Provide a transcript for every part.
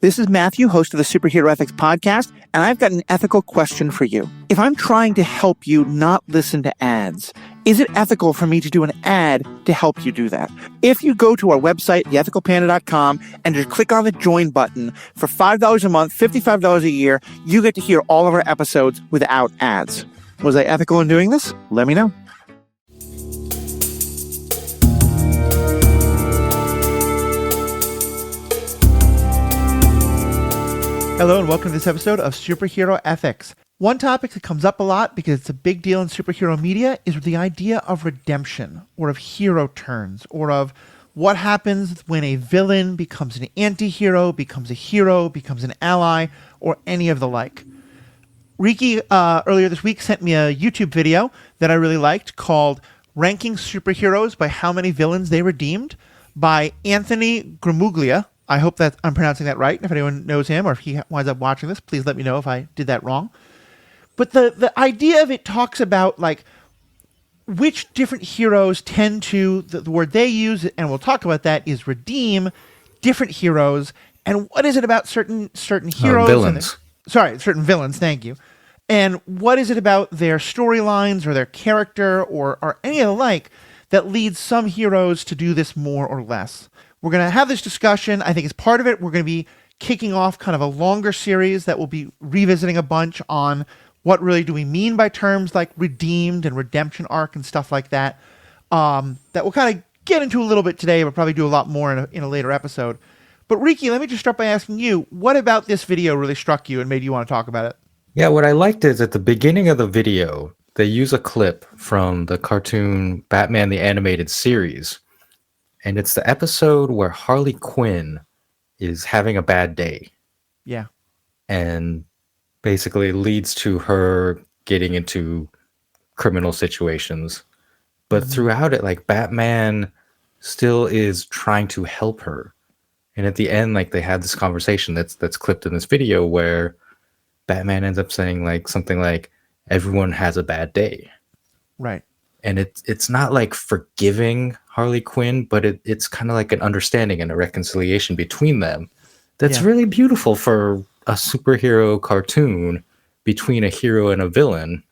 This is Matthew, host of the Superhero Ethics Podcast, and I've got an ethical question for you. If I'm trying to help you not listen to ads, is it ethical for me to do an ad to help you do that? If you go to our website, theethicalpanda.com, and just click on the join button, for $5 a month, $55 a year, you get to hear all of our episodes without ads. Was I ethical in doing this? Let me know. Hello and welcome to this episode of Superhero Ethics. One topic that comes up a lot because it's a big deal in superhero media is the idea of redemption, or of hero turns, or of what happens when a villain becomes an anti-hero, becomes a hero, becomes an ally, or any of the like. Riki earlier this week sent me a YouTube video that I really liked called Ranking Superheroes by How Many Villains They Redeemed by Anthony Gramuglia. I hope that I'm pronouncing that right. If anyone knows him or if he winds up watching this, please let me know if I did that wrong. But the idea of it talks about like which different heroes tend to, the word they use, and we'll talk about that, is redeem different heroes. And what is it about certain heroes? Villains. Certain villains, thank you. And what is it about their storylines or their character or any of the like that leads some heroes to do this more or less? We're going to have this discussion. I think as part of it, we're going to be kicking off kind of a longer series that will be revisiting a bunch on what really do we mean by terms like redeemed and redemption arc and stuff like that. That we'll kind of get into a little bit today, but probably do a lot more in a later episode. But Riki, let me just start by asking you, what about this video really struck you and made you want to talk about it? Yeah, what I liked is at the beginning of the video, they use a clip from the cartoon Batman the Animated Series. And it's the episode where Harley Quinn is having a bad day. Yeah. And basically leads to her getting into criminal situations. But throughout it, like, Batman still is trying to help her. And at the end, like, they had this conversation that's clipped in this video where Batman ends up saying like something like, everyone has a bad day. Right. And it's not like forgiving Harley Quinn, but it's kind of like an understanding and a reconciliation between them. That's really beautiful for a superhero cartoon between a hero and a villain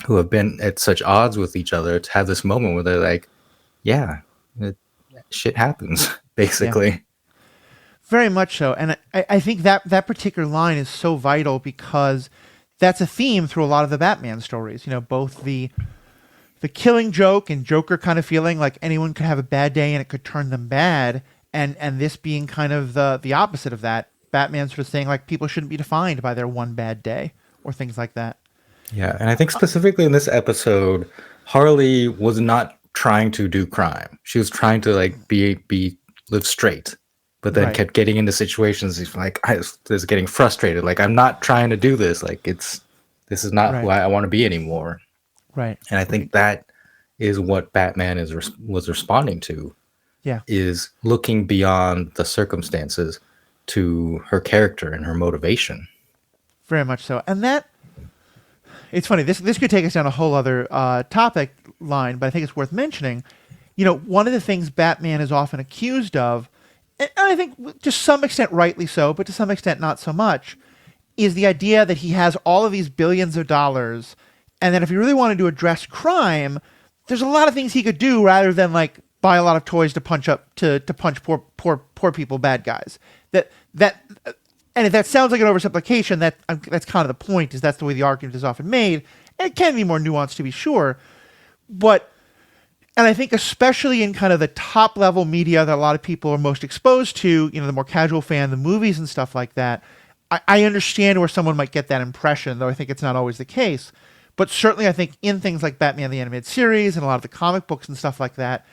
who have been at such odds with each other to have this moment where they're like, shit happens, basically. Yeah. Very much so. And I think that particular line is so vital because that's a theme through a lot of the Batman stories. You know, both the Killing Joke and Joker kind of feeling like anyone could have a bad day and it could turn them bad, and this being kind of the opposite of that. Batman sort of saying like people shouldn't be defined by their one bad day or things like that. Yeah, and I think specifically in this episode, Harley was not trying to do crime. She was trying to like live straight, but then kept getting into situations like I was getting frustrated. Like, I'm not trying to do this. Like, this is not who I want to be anymore. Right. And I think that is what Batman was responding to. Yeah. Is looking beyond the circumstances to her character and her motivation. Very much so. And that, it's funny, this could take us down a whole other topic line, but I think it's worth mentioning. You know, one of the things Batman is often accused of, and I think to some extent rightly so, but to some extent not so much, is the idea that he has all of these billions of dollars. And then if he really wanted to address crime, there's a lot of things he could do rather than like buy a lot of toys to punch poor people, bad guys. And if that sounds like an oversimplification, that's kind of the point, is that's the way the argument is often made. And it can be more nuanced to be sure. And I think especially in kind of the top level media that a lot of people are most exposed to, you know, the more casual fan, the movies and stuff like that, I understand where someone might get that impression, though I think it's not always the case. But certainly I think in things like Batman the Animated Series and a lot of the comic books and stuff like that,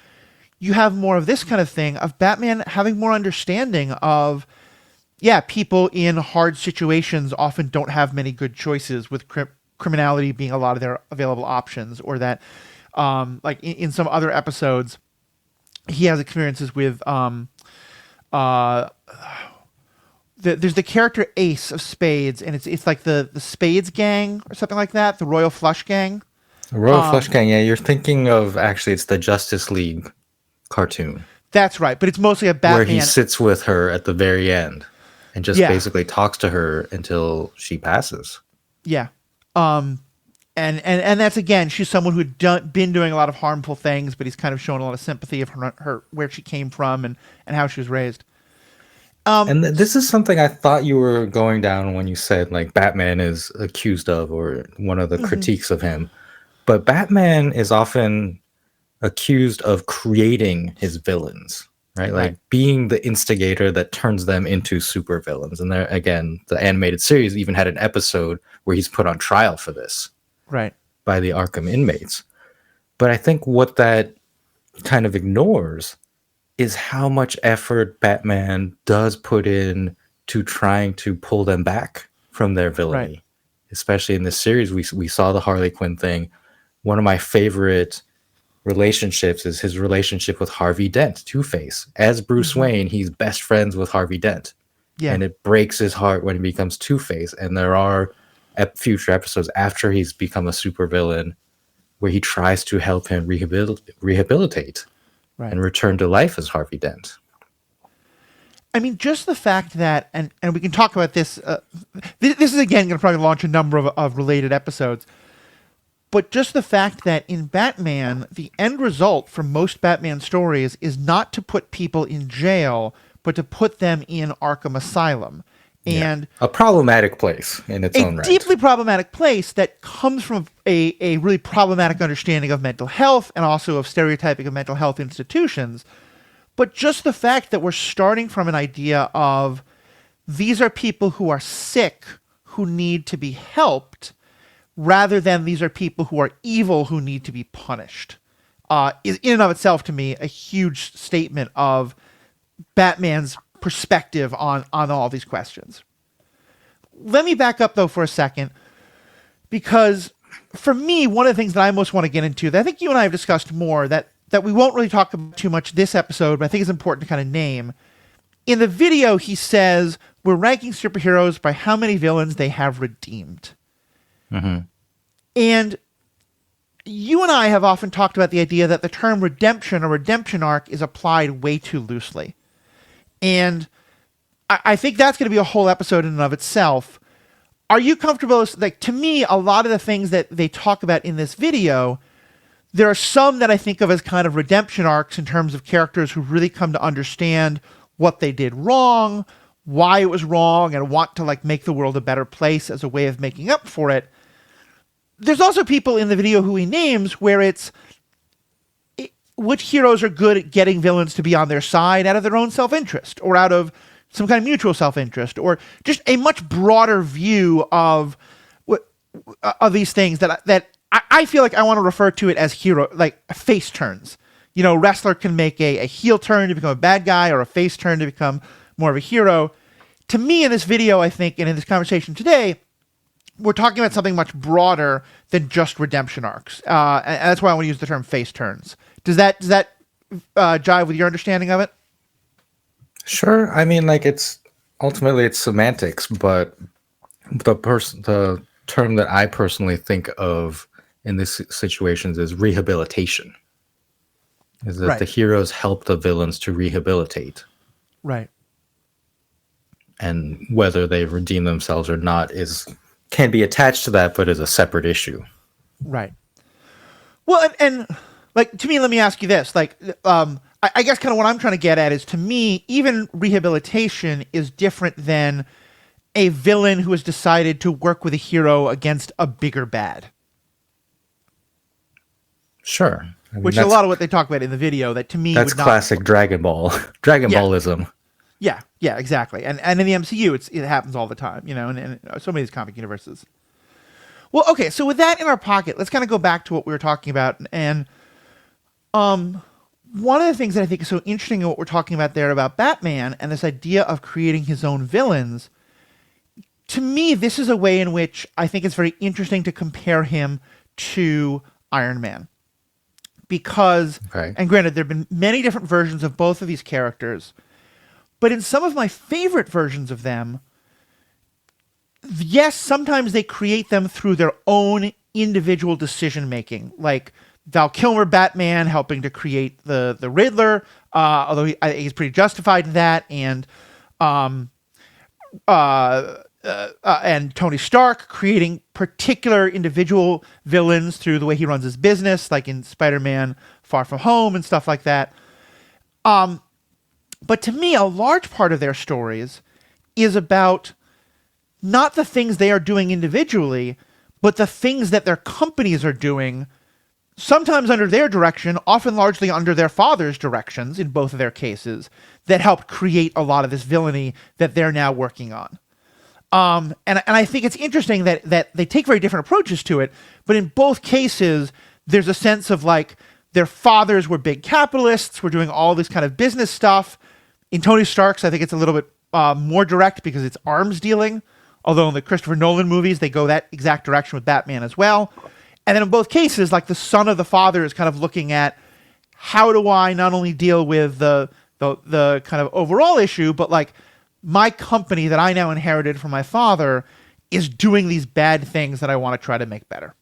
you have more of this kind of thing of Batman having more understanding of, people in hard situations often don't have many good choices, with criminality being a lot of their available options, or that like in some other episodes, he has experiences with there's the character Ace of Spades, and it's like the Spades gang or something like that, the Royal Flush Gang. The Royal Flush Gang, yeah, you're thinking of, actually, it's the Justice League cartoon. That's right, but it's mostly a Batman. Where he sits with her at the very end. and just Yeah. basically talks to her until she passes. Yeah. And that's, again, she's someone who'd been doing a lot of harmful things, but he's kind of shown a lot of sympathy of her where she came from and how she was raised. And this is something I thought you were going down when you said like Batman is accused of, or one of the critiques of him. But Batman is often accused of creating his villains, right? Right. Like being the instigator that turns them into supervillains. And there again, the animated series even had an episode where he's put on trial for this Right. by the Arkham inmates. But I think what that kind of ignores is how much effort Batman does put in to trying to pull them back from their villainy. Right. Especially in this series, we saw the Harley Quinn thing. One of my favorite relationships is his relationship with Harvey Dent, Two-Face. As Bruce Wayne, he's best friends with Harvey Dent. Yeah. And it breaks his heart when he becomes Two-Face. And there are future episodes after he's become a supervillain where he tries to help him rehabilitate Right. and return to life as Harvey Dent. I mean, just the fact that, and we can talk about this. This is, again, going to probably launch a number of related episodes. But just the fact that in Batman, the end result for most Batman stories is not to put people in jail, but to put them in Arkham Asylum. And a problematic place in its own right. A deeply problematic place that comes from a really problematic understanding of mental health and also of stereotyping of mental health institutions. But just the fact that we're starting from an idea of these are people who are sick, who need to be helped, rather than these are people who are evil who need to be punished, is in and of itself, to me, a huge statement of Batman's perspective on all these questions. Let me back up, though, for a second, because for me, one of the things that I most want to get into, that I think you and I have discussed more, that we won't really talk about too much this episode, but I think is important to kind of name. In the video, he says, we're ranking superheroes by how many villains they have redeemed. And you and I have often talked about the idea that the term redemption or redemption arc is applied way too loosely. And I think that's going to be a whole episode in and of itself. Are you comfortable? Like, to me, a lot of the things that they talk about in this video, there are some that I think of as kind of redemption arcs in terms of characters who really come to understand what they did wrong, why it was wrong, and want to like make the world a better place as a way of making up for it. There's also people in the video who he names where which heroes are good at getting villains to be on their side out of their own self-interest or out of some kind of mutual self-interest, or just a much broader view of these things that I feel like I want to refer to it as hero, like face turns. You know, a wrestler can make a heel turn to become a bad guy or a face turn to become more of a hero. To me, in this video, I think, and in this conversation today, we're talking about something much broader than just redemption arcs. And that's why I want to use the term face turns. Does that jive with your understanding of it? Sure. I mean, like, it's ultimately it's semantics, but the term that I personally think of in these situations is rehabilitation. Is that the heroes help the villains to rehabilitate. Right. And whether they redeem themselves or not can be attached to that, but is a separate issue. Right. Well, and like, to me, let me ask you this. Like, I guess kind of what I'm trying to get at is, to me, even rehabilitation is different than a villain who has decided to work with a hero against a bigger bad. Sure. I mean, which is a lot of what they talk about in the video that, to me, that's classic Dragon Ball. Dragon Ballism. Yeah, exactly. And in the MCU, it happens all the time, you know, and so many of these comic universes. Well, okay, so with that in our pocket, let's kind of go back to what we were talking about. And one of the things that I think is so interesting in what we're talking about there about Batman and this idea of creating his own villains, to me, this is a way in which I think it's very interesting to compare him to Iron Man. Because, and granted, there have been many different versions of both of these characters, but in some of my favorite versions of them, yes, sometimes they create them through their own individual decision-making, like Val Kilmer Batman helping to create the Riddler, although he's pretty justified in that, and and Tony Stark creating particular individual villains through the way he runs his business, like in Spider-Man Far From Home and stuff like that. But to me, a large part of their stories is about not the things they are doing individually, but the things that their companies are doing, sometimes under their direction, often largely under their father's directions in both of their cases, that helped create a lot of this villainy that they're now working on. And I think it's interesting that they take very different approaches to it, but in both cases, there's a sense of like their fathers were big capitalists, were doing all this kind of business stuff. In Tony Stark's, I think it's a little bit more direct because it's arms dealing, although in the Christopher Nolan movies, they go that exact direction with Batman as well. And then in both cases, like the son of the father is kind of looking at how do I not only deal with the kind of overall issue, but like my company that I now inherited from my father is doing these bad things that I want to try to make better.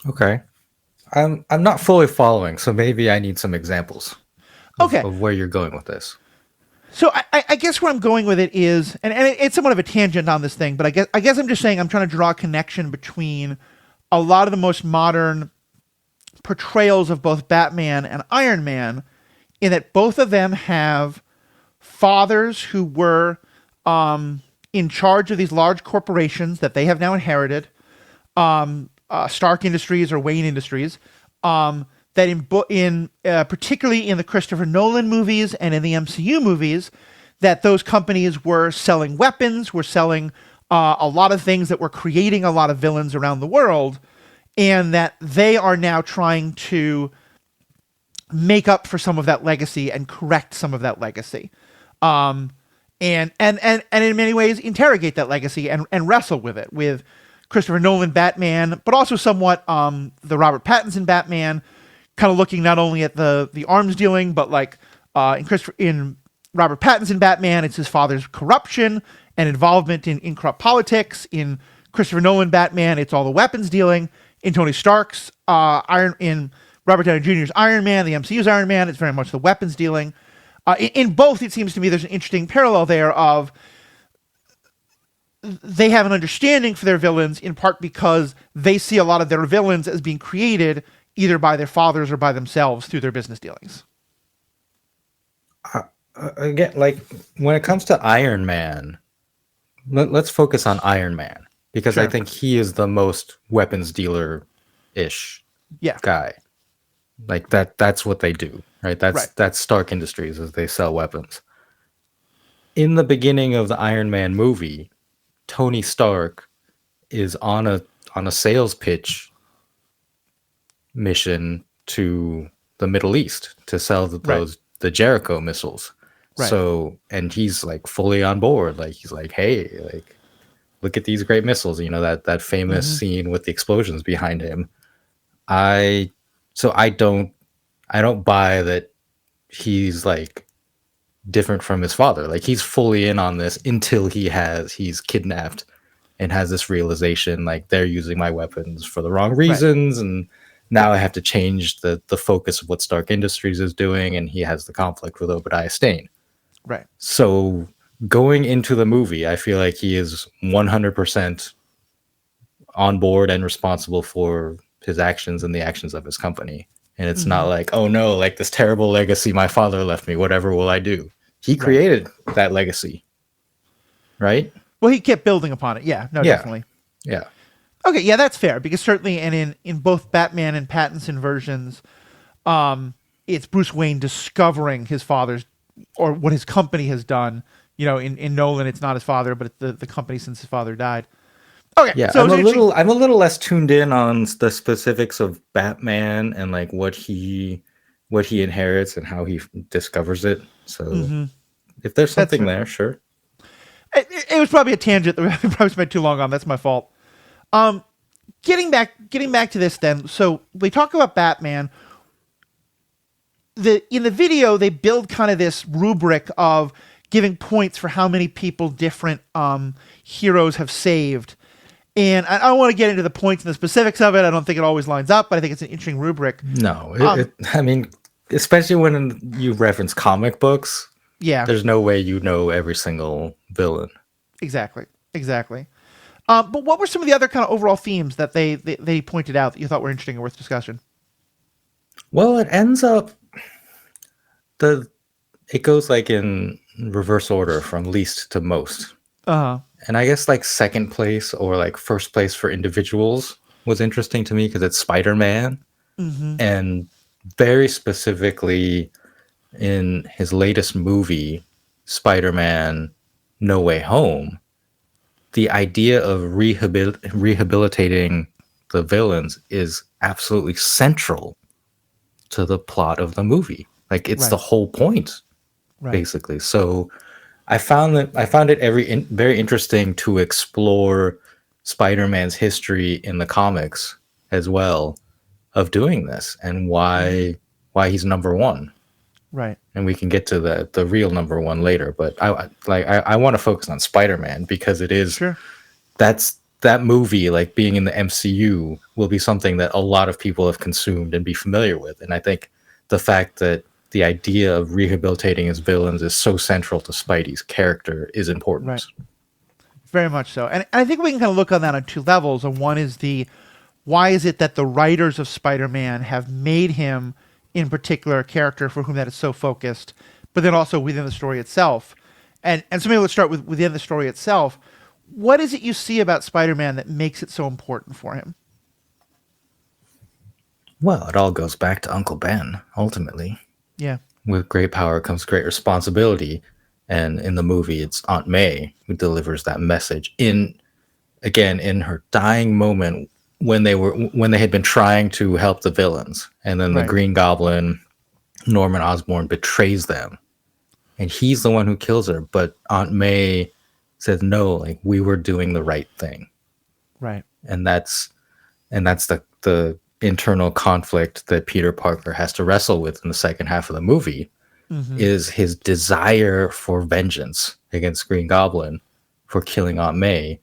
Okay. I'm not fully following, so maybe I need some examples of where you're going with this. So I guess where I'm going with it is, and it's somewhat of a tangent on this thing, but I guess I'm just saying I'm trying to draw a connection between a lot of the most modern portrayals of both Batman and Iron Man, in that both of them have fathers who were in charge of these large corporations that they have now inherited, Stark Industries or Wayne Industries, that in particularly in the Christopher Nolan movies and in the MCU movies, that those companies were selling weapons, were selling a lot of things that were creating a lot of villains around the world, and that they are now trying to make up for some of that legacy and correct some of that legacy. And in many ways interrogate that legacy and wrestle with it, with Christopher Nolan Batman, but also somewhat the Robert Pattinson Batman, kind of looking not only at the arms dealing, but like in Robert Pattinson Batman, it's his father's corruption and involvement in corrupt politics. In Christopher Nolan Batman, it's all the weapons dealing. In Tony Stark's in Robert Downey Jr.'s Iron Man, the MCU's Iron Man, it's very much the weapons dealing. In both, it seems to me there's an interesting parallel there of they have an understanding for their villains, in part because they see a lot of their villains as being created either by their fathers or by themselves through their business dealings. Again, like when it comes to Iron Man, let's focus on Iron Man, because Sure. I think he is the most weapons dealer-ish guy. Like that's what they do, right? That's Stark Industries, as they sell weapons. In the beginning of the Iron Man movie, Tony Stark is on a sales pitch mission to the Middle East to sell the Jericho missiles. Right. So, and he's like fully on board. Like he's like, hey, like look at these great missiles. You know, that famous scene with the explosions behind him. I don't buy that he's like different from his father. Like he's fully in on this until he's kidnapped and has this realization, like they're using my weapons for the wrong reasons, and now I have to change the focus of what Stark Industries is doing, and he has the conflict with Obadiah Stane. Right. So going into the movie, I feel like he is 100% on board and responsible for his actions and the actions of his company. And it's not like, oh no, like this terrible legacy my father left me, whatever will I do? He created that legacy, right? Well, he kept building upon it. Yeah, no, definitely. Yeah. Okay, yeah, that's fair, because certainly, and in both Batman and Pattinson versions, it's Bruce Wayne discovering his father's, or what his company has done. You know, in Nolan, it's not his father, but it's the company since his father died. Okay, yeah. So I'm a little less tuned in on the specifics of Batman and like what he inherits and how he discovers it. So if there's something there, sure. It was probably a tangent that we probably spent too long on. That's my fault. Getting back to this then. So we talk about Batman. In the video, they build kind of this rubric of giving points for how many people different heroes have saved. And I don't want to get into the points and the specifics of it. I don't think it always lines up, but I think it's an interesting rubric. No, I mean, especially when you reference comic books, Yeah, There's no way you know every single villain. exactly. Exactly. But what were some of the other kind of overall themes that they pointed out that you thought were interesting or worth discussion? Well, it ends up the it goes like in reverse order from least to most. Uh-huh. And I guess like second place or like first place for individuals was interesting to me because it's Spider-Man. Mm-hmm. And very specifically in his latest movie, Spider-Man No Way Home, the idea of rehabilitating the villains is absolutely central to the plot of the movie. Like it's the Right. whole point, Right. basically. So I found it very interesting to explore Spider-Man's history in the comics as well of doing this and Mm-hmm. why he's number one. Right. And we can get to the real number one later. But I want to focus on Spider-Man because it is Sure. that movie, like being in the MCU, will be something that a lot of people have consumed and be familiar with. And I think the fact that the idea of rehabilitating his villains is so central to Spidey's character is Right. important. Very much so. And I think we can kind of look on that on two levels. And one is the why is it that the writers of Spider-Man have made him in particular a character for whom that is so focused, but then also within the story itself. And so maybe let's start with within the story itself. What is it you see about Spider-Man that makes it so important for him? Well, it all goes back to Uncle Ben, ultimately. Yeah. With great power comes great responsibility. And in the movie, it's Aunt May who delivers that message in her dying moment when they had been trying to help the villains, and then the Right. Green Goblin, Norman Osborn, betrays them, and he's the one who kills her. But Aunt May says, "No, like we were doing the right thing," Right. and that's the internal conflict that Peter Parker has to wrestle with in the second half of the movie Mm-hmm. is his desire for vengeance against Green Goblin for killing Aunt May,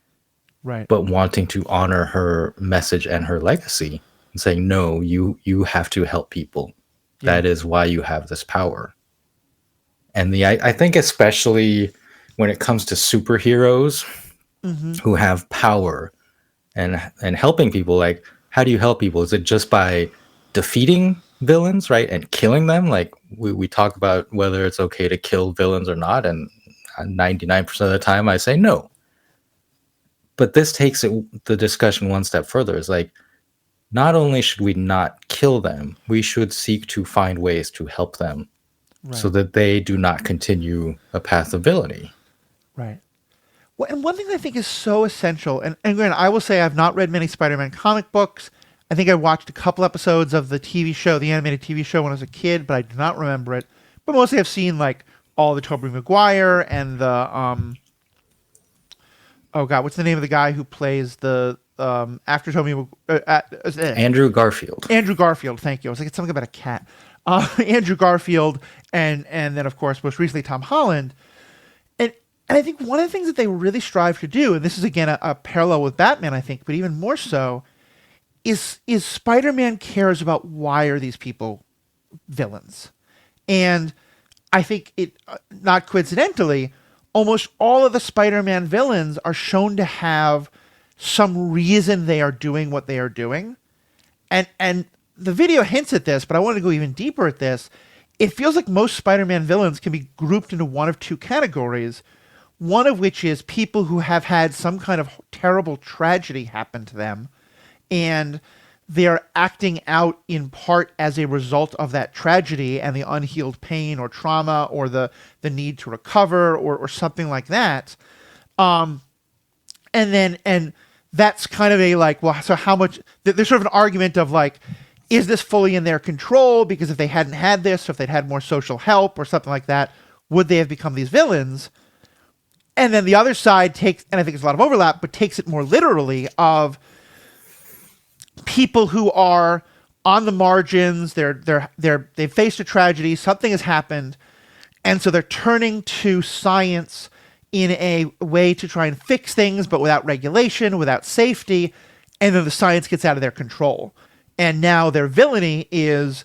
Right. but wanting to honor her message and her legacy and saying, no, you have to help people. Yeah. That is why you have this power. And I think especially when it comes to superheroes Mm-hmm. who have power and helping people, like how do you help people? Is it just by defeating villains, right? And killing them? Like we talk about whether it's okay to kill villains or not, and 99% of the time I say no. But this takes the discussion one step further. It's like not only should we not kill them, we should seek to find ways to help them so Right. that they do not continue a path of villainy. Right. Well, and one thing I think is so essential, and granted, I will say I've not read many Spider-Man comic books. I think I watched a couple episodes of the TV show, the animated TV show when I was a kid, but I do not remember it. But mostly I've seen like all the Tobey Maguire and the oh god, what's the name of the guy who plays the after Tobey Andrew Garfield. Andrew Garfield, thank you. I was like, it's something about a cat. Andrew Garfield, and then of course most recently Tom Holland. And I think one of the things that they really strive to do, and this is again a parallel with Batman, I think, but even more so, is Spider-Man cares about why are these people villains, and I think it not coincidentally, almost all of the Spider-Man villains are shown to have some reason they are doing what they are doing, and the video hints at this, but I want to go even deeper at this. It feels like most Spider-Man villains can be grouped into one of two categories. One of which is people who have had some kind of terrible tragedy happen to them, and they're acting out in part as a result of that tragedy and the unhealed pain or trauma or the need to recover or something like that. And that's kind of a like, well, so how much there's sort of an argument of like, is this fully in their control? Because if they hadn't had this, or if they'd had more social help or something like that, would they have become these villains? And then the other side takes, and I think there's a lot of overlap, but takes it more literally of people who are on the margins. They've faced a tragedy. Something has happened, and so they're turning to science in a way to try and fix things, but without regulation, without safety. And then the science gets out of their control, and now their villainy is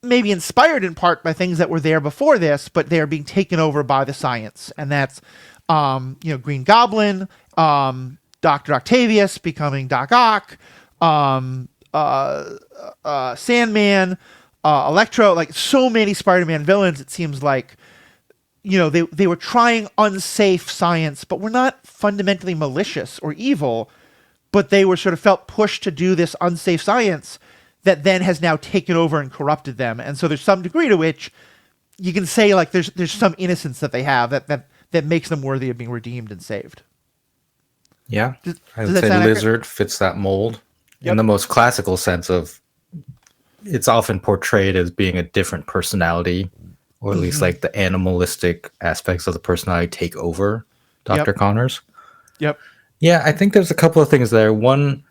maybe inspired in part by things that were there before this, but they are being taken over by the science, and that's Green Goblin, Doctor Octavius becoming Doc Ock, Sandman, Electro, like so many Spider-Man villains. It seems like they were trying unsafe science, but were not fundamentally malicious or evil, but they were sort of felt pushed to do this unsafe science that then has now taken over and corrupted them. And so there's some degree to which you can say like there's some innocence that they have that makes them worthy of being redeemed and saved. Yeah, I Does would that say sound accurate? Lizard fits that mold in Yep. the most classical sense of it's often portrayed as being a different personality, or at least Mm-hmm. like the animalistic aspects of the personality take over Dr. Yep. Connors. Yep. Yeah, I think there's a couple of things there. One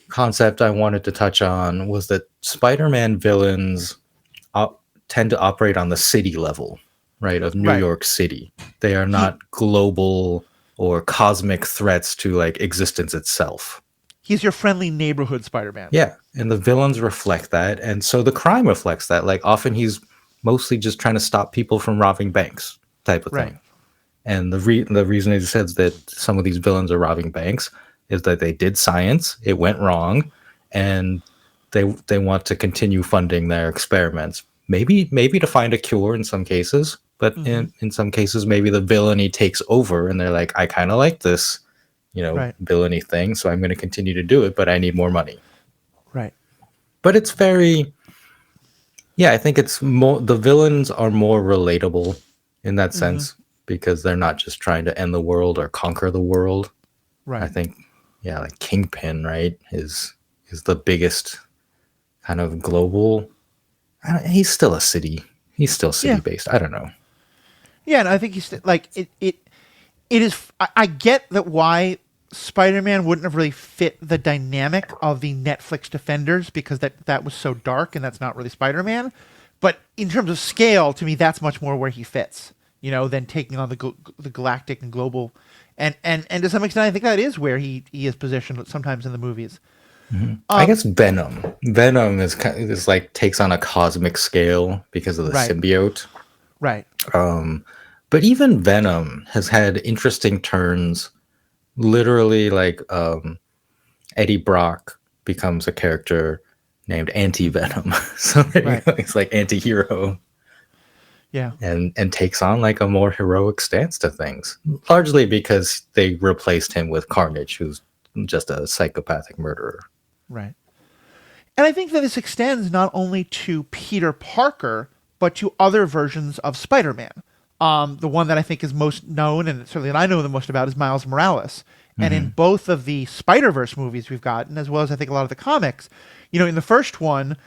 concept I wanted to touch on was that Spider-Man villains tend to operate on the city level, right, of New Right. York City. They are He not global or cosmic threats to like existence itself. he's your friendly neighborhood Spider-Man. Yeah, and the villains reflect that, and so the crime reflects that. Like often he's mostly just trying to stop people from robbing banks, type of Right. thing. And the reason he says that some of these villains are robbing banks is that they did science, it went wrong, and they want to continue funding their experiments. Maybe to find a cure in some cases, but Mm-hmm. in some cases maybe the villainy takes over and they're like, I kind of like this, Right. villainy thing, so I'm going to continue to do it, but I need more money. Right. But it's very, yeah, I think it's more, the villains are more relatable in that Mm-hmm. sense because they're not just trying to end the world or conquer the world. I Right. think, yeah, like Kingpin, right, is the biggest kind of global. He's still a city. He's still city Yeah. based. I don't know. Yeah, and I think he's like it is. I get that why Spider-Man wouldn't have really fit the dynamic of the Netflix Defenders because that was so dark and that's not really Spider-Man. But in terms of scale, to me, that's much more where he fits. Than taking on the galactic and global, and to some extent, I think that is where he is positioned sometimes in the movies. I Um, guess Venom. Venom is like takes on a cosmic scale because of the right, symbiote. right, But even Venom has had interesting turns. Literally, like Eddie Brock becomes a character named Anti Venom. So there you right, go. He's like anti-hero yeah, and takes on like a more heroic stance to things. Largely because they replaced him with Carnage, who's just a psychopathic murderer. right. And I think that this extends not only to Peter Parker, but to other versions of Spider Man. The one that I think is most known, and certainly that I know the most about, is Miles Morales. And in Hmm. both of the Spider Verse movies we've gotten, as well as I think a lot of the comics, in the first one,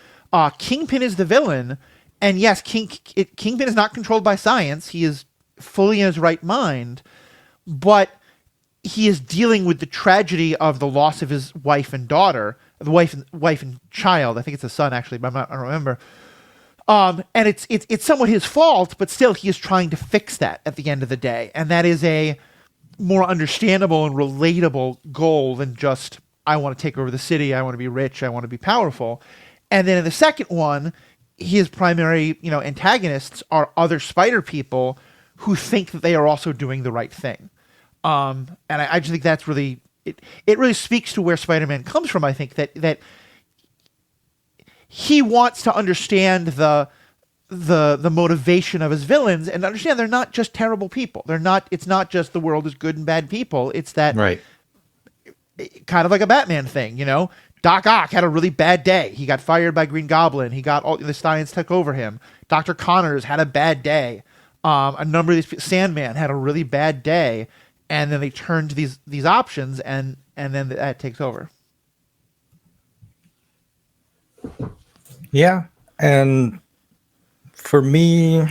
Kingpin is the villain. And yes, Kingpin is not controlled by science. He is fully in his right mind, but he is dealing with the tragedy of the loss of his wife and daughter, the wife and child. I think it's a son actually, but I don't remember. And it's somewhat his fault, but still he is trying to fix that at the end of the day, and that is a more understandable and relatable goal than just I want to take over the city, I want to be rich, I want to be powerful. And then in the second one, his primary antagonists are other spider people who think that they are also doing the right thing. And I just think that's really it really speaks to where Spider-Man comes from. I think that he wants to understand the motivation of his villains and understand they're not just terrible people. They're not. It's not just the world is good and bad people. It's that Right. kind of like a Batman thing. Doc Ock had a really bad day. He got fired by Green Goblin. He got all the science took over him. Dr. Connors had a bad day. A number of these Sandman had a really bad day, and then they turn to these options, and then that takes over. Yeah. And for me,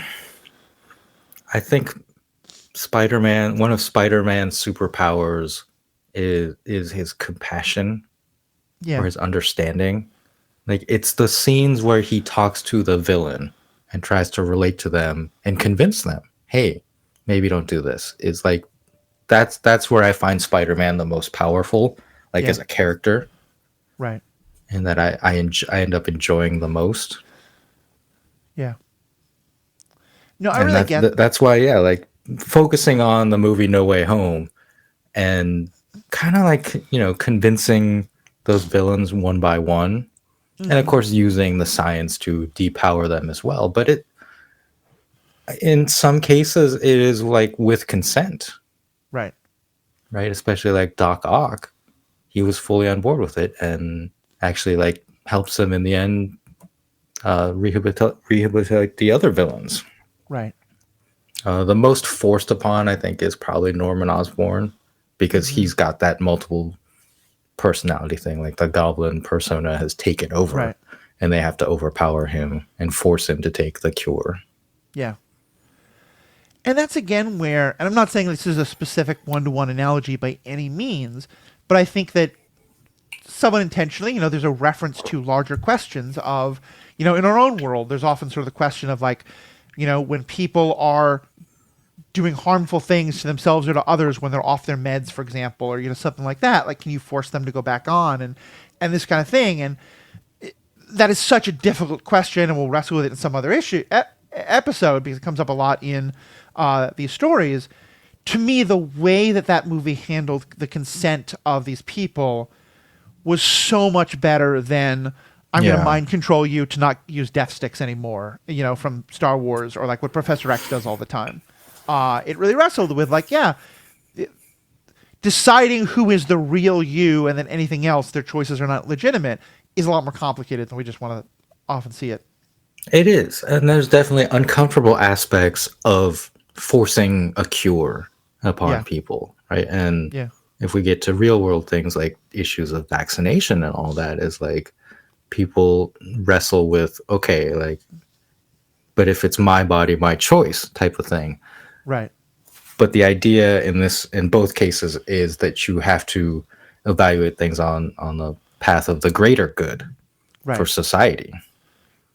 I think one of Spider-Man's superpowers is his compassion or Yeah, his understanding. Like it's the scenes where he talks to the villain and tries to relate to them and convince them, hey, maybe don't do this. It's like that's where I find Spider-Man the most powerful, like yeah, as a character, right. and that I end up enjoying the most. Yeah. No, I And really get. that's why, yeah, like focusing on the movie No Way Home and kind of like, convincing those villains one by one, and of Mhm. course using the science to depower them as well. But it, in some cases, it is like with consent, Right. right? Especially like Doc Ock, he was fully on board with it and actually like helps them in the end, rehabilitate the other villains. Right. The most forced upon, I think, is probably Norman Osborn because Hmm. he's got that multiple personality thing. Like the Goblin persona has taken over, Right. and they have to overpower him and force him to take the cure. Yeah. And that's again where, and I'm not saying this is a specific one-to-one analogy by any means, but I think that somewhat intentionally, there's a reference to larger questions of, in our own world, there's often sort of the question of like, when people are doing harmful things to themselves or to others when they're off their meds, for example, or something like that. Like, can you force them to go back on, and this kind of thing? And that is such a difficult question, and we'll wrestle with it in some other episode because it comes up a lot in these stories. To me, the way that movie handled the consent of these people was so much better than I'm going to Yeah. mind control you to not use death sticks anymore, from Star Wars, or like what Professor X does all the time. It really wrestled with like, yeah, deciding who is the real you and then anything else, their choices are not legitimate, is a lot more complicated than we just want to often see it. It is. And there's definitely uncomfortable aspects of forcing a cure upon Yeah. people, right? And Yeah. if we get to real world things like issues of vaccination and all that, is like people wrestle with, okay, like, but if it's my body, my choice type of thing. Right. But the idea in both cases is that you have to evaluate things on the path of the greater good for Right. society.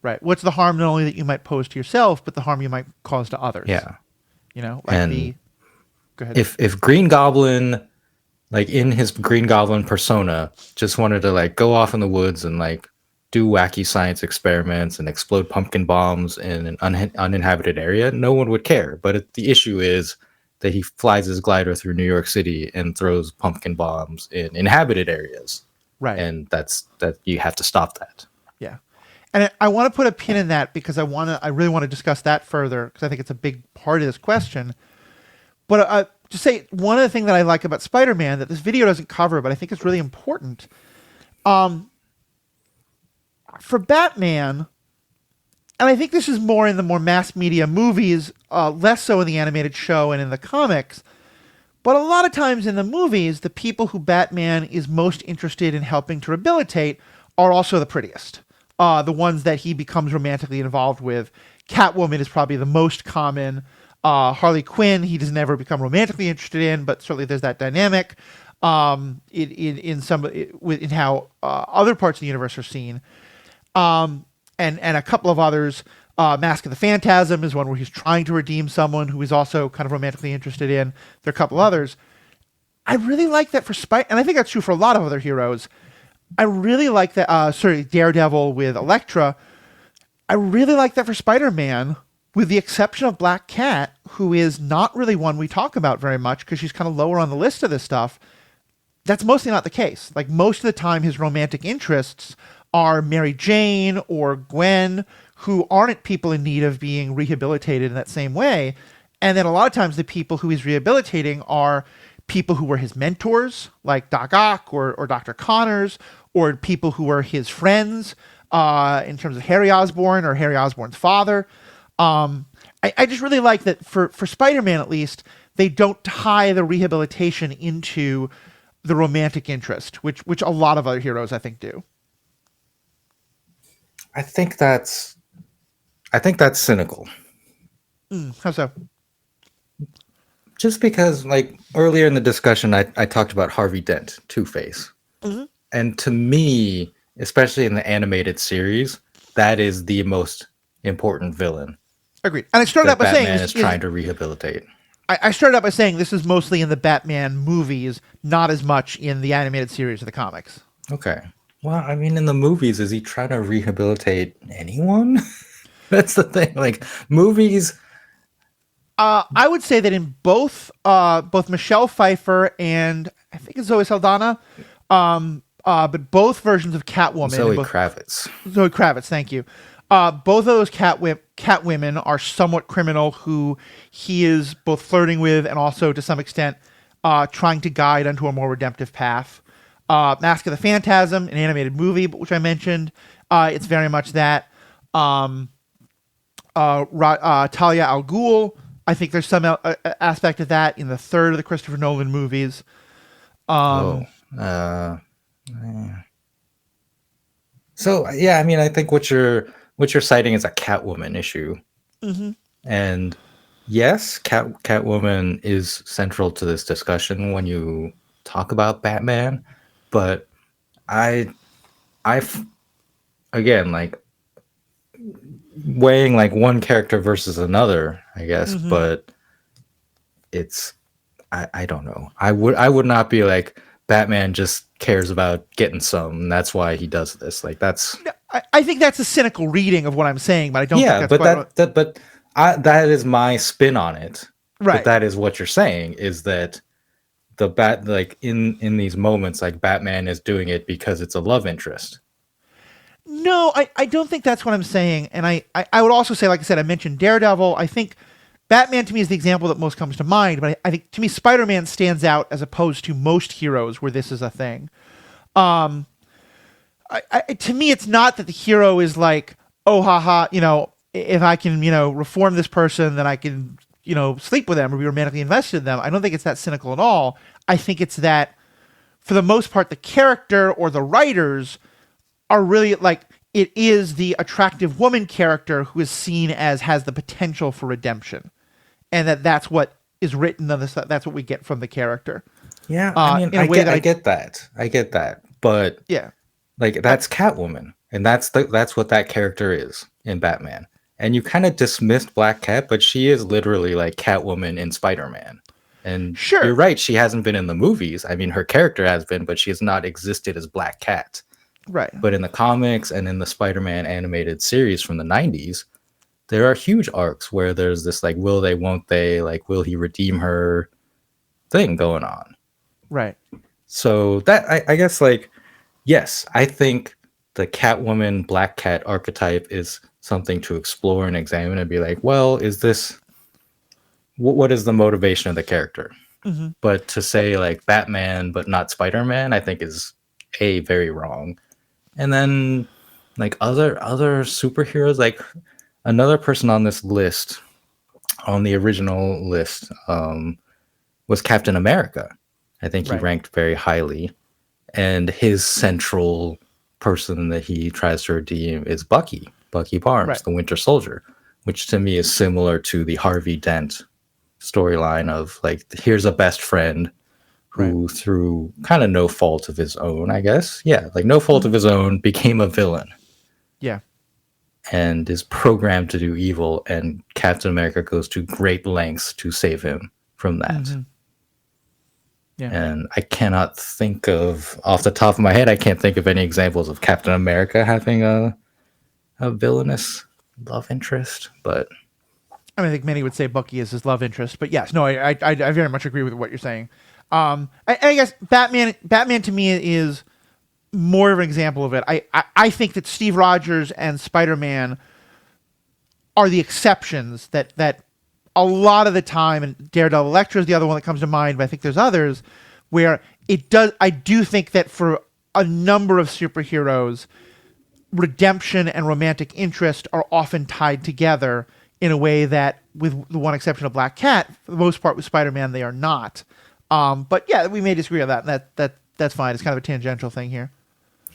Right. What's the harm not only that you might pose to yourself, but the harm you might cause to others? Yeah. Like And Go ahead. if Green Goblin, like in his Green Goblin persona, just wanted to like go off in the woods and like do wacky science experiments and explode pumpkin bombs in an uninhabited area, no one would care. But the issue is that he flies his glider through New York City and throws pumpkin bombs in inhabited areas, Right. and that you have to stop that. Yeah. And I want to put a pin in that because I really want to discuss that further because I think it's a big part of this question. But to say one of the things that I like about Spider-Man that this video doesn't cover, but I think is really important, for Batman, and I think this is more in the more mass media movies, less so in the animated show and in the comics, but a lot of times in the movies, the people who Batman is most interested in helping to rehabilitate are also the prettiest. The ones that he becomes romantically involved with. Catwoman is probably the most common. Harley Quinn, he does never become romantically interested in, but certainly there's that dynamic in how other parts of the universe are seen. And a couple of others. Mask of the Phantasm is one where he's trying to redeem someone who he's also kind of romantically interested in. There are a couple others. I really like that for Spider, and I think that's true for a lot of other heroes. I really like that. Daredevil with Elektra. I really like that for Spider-Man, with the exception of Black Cat, who is not really one we talk about very much because she's kind of lower on the list of this stuff. That's mostly not the case. Like most of the time, his romantic interests are Mary Jane or Gwen, who aren't people in need of being rehabilitated in that same way. And then a lot of times the people who he's rehabilitating are people who were his mentors, like Doc Ock or Dr. Connors, or people who were his friends in terms of Harry Osborn or Harry Osborn's father. I just really like that for Spider-Man, at least, they don't tie the rehabilitation into the romantic interest, which a lot of other heroes, I think, do. I think that's cynical. How so? Just because, like, earlier in the discussion, I talked about Harvey Dent, Two-Face. Mm-hmm. And to me, especially in the animated series, that is the most important villain Agreed. And I started that out by saying Batman is trying to rehabilitate. I started out by saying this is mostly in the Batman movies, not as much in the animated series of the comics. Okay. Well, I mean, in the movies, is he trying to rehabilitate anyone? That's the thing. Like movies. I would say that in both Michelle Pfeiffer and I think it's Zoe Saldana, but both versions of Catwoman and Zoe both Kravitz. Zoe Kravitz, thank you. Both of those Catwomen are somewhat criminal who he is both flirting with and also to some extent trying to guide onto a more redemptive path. Mask of the Phantasm, an animated movie, which I mentioned, it's very much that. Talia al Ghul, I think there's some aspect of that in the third of the Christopher Nolan movies. Oh. So yeah, I mean, I think what you're citing is a Catwoman issue, and yes, Catwoman is central to this discussion when you talk about Batman, but I I again like weighing like one character versus another, I guess, but it's I don't know. I would not be like Batman just cares about getting some, and that's why he does this. Like that's I think that's a cynical reading of what I'm saying, but I don't think yeah, that's but quite what, that is my spin on it. But right. that is what you're saying is that the bat like in these moments like Batman is doing it because it's a love interest. No, I don't think that's what I'm saying. And I would also say, like I said, I mentioned Daredevil. I think Batman to me is the example that most comes to mind, but I think to me Spider-Man stands out as opposed to most heroes where this is a thing. To me, it's not that the hero is like, oh, haha, if I can, reform this person, then I can, sleep with them or be romantically invested in them. I don't think it's that cynical at all. I think it's that, for the most part, the character or the writers are really like, it is the attractive woman character who is seen as has the potential for redemption, and that's what is written on this. That's what we get from the character. Yeah, I mean, I get that. I get that. But Yeah. like that's Catwoman, and that's what that character is in Batman. And you kind of dismissed Black Cat, but she is literally like Catwoman in Spider-Man. And you're Sure. right, she hasn't been in the movies. I mean, her character has been, but she has not existed as Black Cat. Right. But in the comics and in the Spider-Man animated series from the 90s, there are huge arcs where there's this like will they, won't they, like will he redeem her thing going on. Right. So that I guess like yes, I think the Catwoman Black Cat archetype is something to explore and examine and be like, well, is this what is the motivation of the character? But to say like Batman but not Spider-Man, I think is very wrong. And then like other superheroes, like another person on this list, on the original list, was Captain America. I think he Right. ranked very highly, and his central person that he tries to redeem is Bucky Barnes, Right. the Winter Soldier, which to me is similar to the Harvey Dent storyline of like here's a best friend who through kind of no fault of his own, I guess, yeah, like no fault of his own, became a villain Yeah. and is programmed to do evil, and Captain America goes to great lengths to save him from that. Yeah. And I cannot think of, off the top of my head, I can't think of any examples of Captain America having a villainous love interest. But I mean, I think many would say Bucky is his love interest, but yes, no, I very much agree with what you're saying. I guess Batman to me is more of an example of it. I think that Steve Rogers and Spider-Man are the exceptions that a lot of the time, and Daredevil Electra is the other one that comes to mind, but I think there's others where I do think that for a number of superheroes, redemption and romantic interest are often tied together in a way that, with the one exception of Black Cat, for the most part with Spider-Man, they are not. But yeah, we may disagree on that. That's fine. It's kind of a tangential thing here.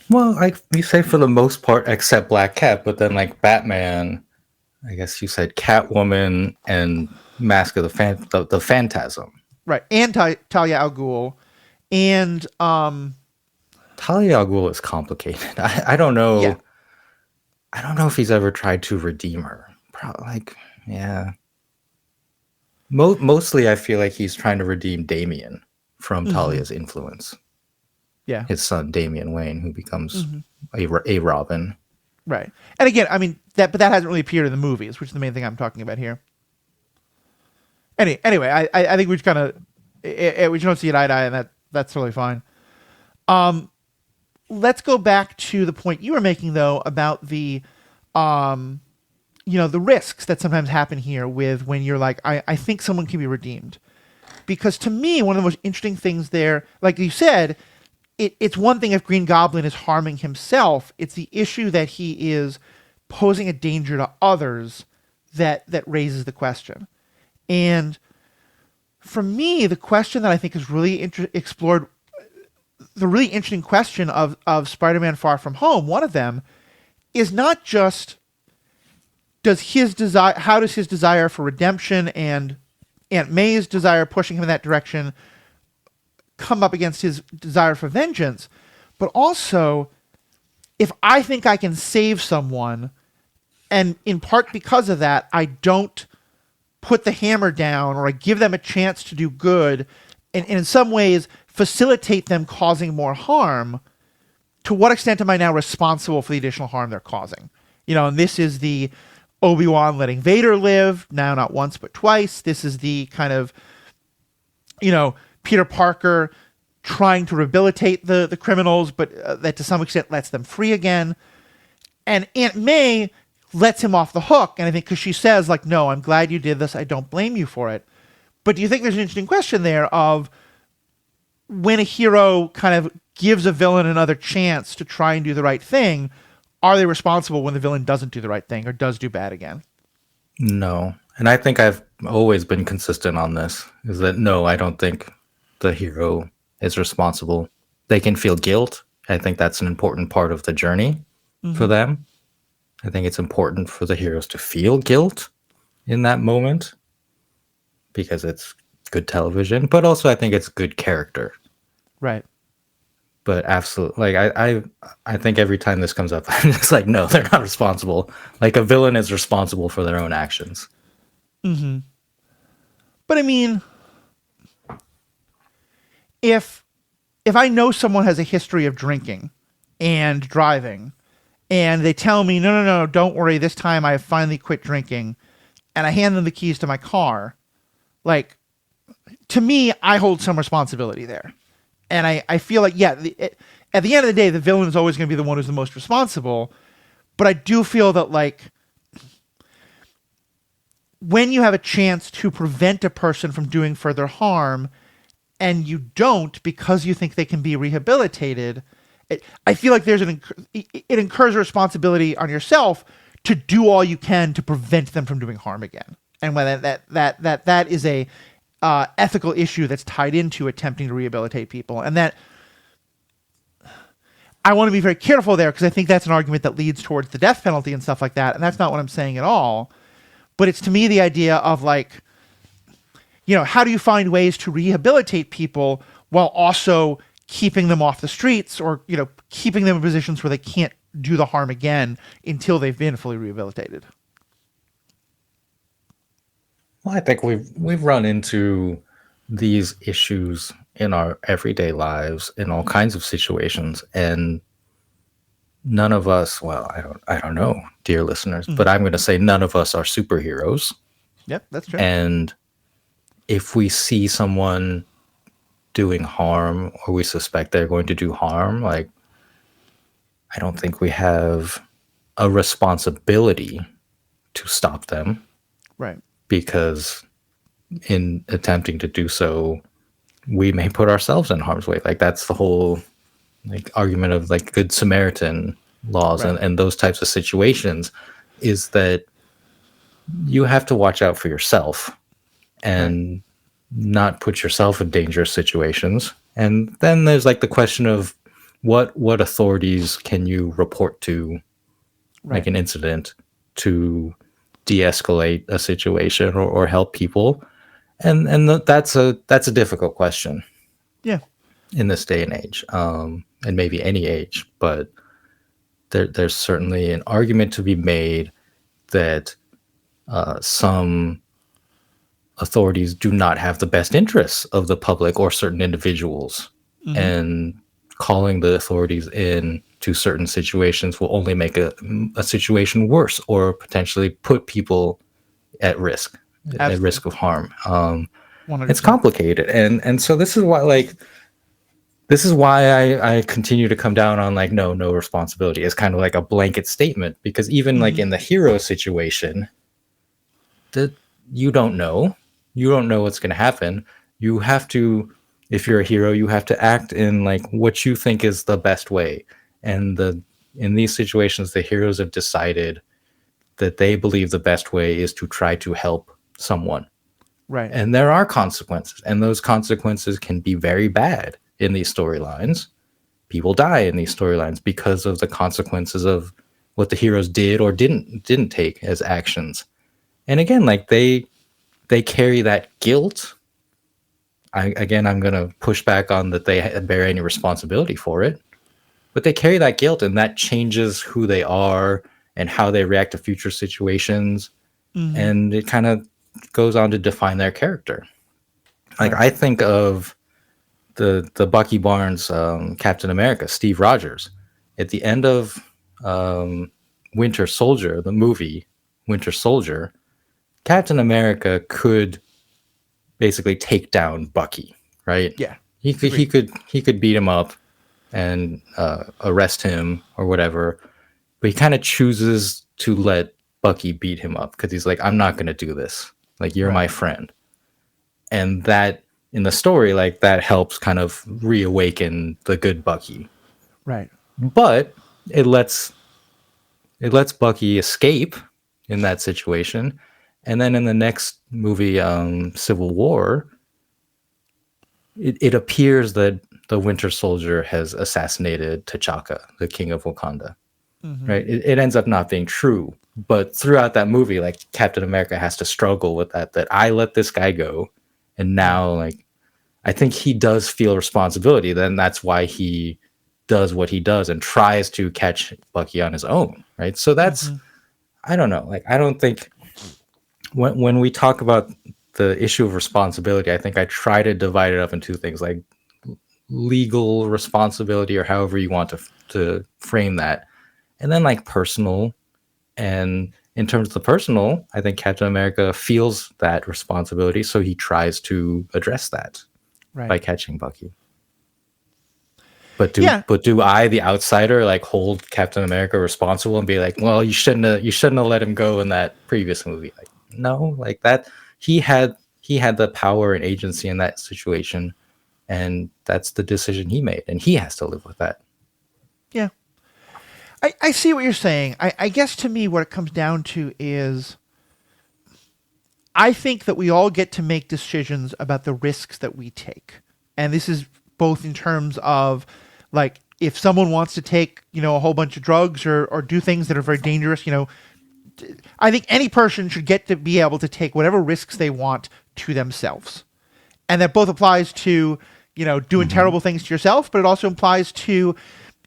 well, like you say, for the most part, except Black Cat, but then like Batman, I guess you said Catwoman and Mask of the Phantasm. Right. And Talia al Ghul. And Talia al Ghul is complicated. I don't know. yeah. I don't know if he's ever tried to redeem her. Probably, like, yeah. Mostly, I feel like he's trying to redeem Damian from Talia's influence. Yeah. His son, Damian Wayne, who becomes a Robin. Right. And again, I mean but that hasn't really appeared in the movies, which is the main thing I'm talking about here. Anyway, I think we just kind of we don't see it eye to eye, and that's totally fine. Let's go back to the point you were making though about the the risks that sometimes happen here with when you're like, I think someone can be redeemed. Because to me, one of the most interesting things there, like you said, it's one thing if Green Goblin is harming himself. It's the issue that he is posing a danger to others that raises the question. And for me, the question that I think is really explored, the really interesting question of Spider-Man Far From Home, one of them, is not just how does his desire for redemption and Aunt May's desire pushing him in that direction come up against his desire for vengeance, but also if I think I can save someone, and in part because of that, I don't put the hammer down or I give them a chance to do good and in some ways facilitate them causing more harm, to what extent am I now responsible for the additional harm they're causing? And this is the Obi-Wan letting Vader live, now not once but twice. This is the kind of, Peter Parker trying to rehabilitate the criminals, but that to some extent lets them free again. And Aunt May lets him off the hook, and I think because she says, like, no, I'm glad you did this, I don't blame you for it. But do you think there's an interesting question there of when a hero kind of gives a villain another chance to try and do the right thing, are they responsible when the villain doesn't do the right thing or does do bad again? No. And I think I've always been consistent on this, is that no, I don't think the hero is responsible. They can feel guilt. I think that's an important part of the journey for them. I think it's important for the heroes to feel guilt in that moment because it's good television, but also I think it's good character. Right. But absolutely, like I think every time this comes up, I'm just like, no, they're not responsible. Like a villain is responsible for their own actions. Mm-hmm. But I mean, if I know someone has a history of drinking and driving, and they tell me, no, don't worry, this time I have finally quit drinking, and I hand them the keys to my car, like, to me, I hold some responsibility there. And I feel like, at the end of the day, the villain is always going to be the one who's the most responsible. But I do feel that, like, when you have a chance to prevent a person from doing further harm, and you don't because you think they can be rehabilitated, I feel like it incurs a responsibility on yourself to do all you can to prevent them from doing harm again. And when that is a ethical issue that's tied into attempting to rehabilitate people, and that I want to be very careful there because I think that's an argument that leads towards the death penalty and stuff like that, and that's not what I'm saying at all. But it's to me the idea of, like, how do you find ways to rehabilitate people while also keeping them off the streets or keeping them in positions where they can't do the harm again until they've been fully rehabilitated? Well, I think we've run into these issues in our everyday lives in all kinds of situations, and none of us, well, I don't know, dear listeners, but I'm going to say none of us are superheroes. Yep, that's true. And if we see someone doing harm or we suspect they're going to do harm, like, I don't think we have a responsibility to stop them. Right. Because in attempting to do so, we may put ourselves in harm's way. Like, that's the whole, like, argument of, like, Good Samaritan laws, right, and those types of situations, is that you have to watch out for yourself and right, not put yourself in dangerous situations. And then there's, like, the question of what authorities can you report to, right, like an incident, to de-escalate a situation or help people, and that's a difficult question. Yeah. In this day and age, and maybe any age, but there's certainly an argument to be made that some authorities do not have the best interests of the public or certain individuals, and calling the authorities in to certain situations will only make a situation worse or potentially put people at Absolutely. risk of harm. It's 100%. complicated, and so this is why I continue to come down on like no responsibility as kind of like a blanket statement, because even like in the hero situation, that you don't know what's going to happen. You have to, if you're a hero, you have to act in like what you think is the best way. And in these situations, the heroes have decided that they believe the best way is to try to help someone. Right. And there are consequences, and those consequences can be very bad in these storylines. People die in these storylines because of the consequences of what the heroes did or didn't take as actions. And again, like they carry that guilt. I'm going to push back on that they bear any responsibility for it, but they carry that guilt, and that changes who they are and how they react to future situations. And it kind of goes on to define their character. Like Right. I think of the Bucky Barnes Captain America, Steve Rogers, at the end of Winter Soldier, the movie Winter Soldier. Captain America could basically take down Bucky, right? Yeah. He could beat him up and arrest him or whatever, but he kind of chooses to let Bucky beat him up because he's like, I'm not going to do this. Like, you're Right. my friend. And that in the story, like that helps kind of reawaken the good Bucky. Right. But it lets Bucky escape in that situation. And then in the next movie, Civil War, it appears that the Winter Soldier has assassinated T'Chaka, the king of Wakanda. Right? It ends up not being true. But throughout that movie, like Captain America has to struggle with that I let this guy go. And now, like, I think he does feel responsibility. Then that's why he does what he does and tries to catch Bucky on his own. Right. So that's, I don't know. Like, I don't think when we talk about the issue of responsibility, I think I try to divide it up in two things, like legal responsibility or however you want to frame that. And then like personal. And in terms of the personal, I think Captain America feels that responsibility. So he tries to address that Right. by catching Bucky. But Yeah. do I, the outsider, like hold Captain America responsible and be like, well, you shouldn't have let him go in that previous movie? Like, no, like that he had the power and agency in that situation, and that's the decision he made, and he has to live with that. Yeah. I see what you're saying. I guess to me what it comes down to is I think that we all get to make decisions about the risks that we take. And this is both in terms of like if someone wants to take, a whole bunch of drugs or do things that are very dangerous, I think any person should get to be able to take whatever risks they want to themselves. And that both applies to, doing terrible things to yourself, but it also applies to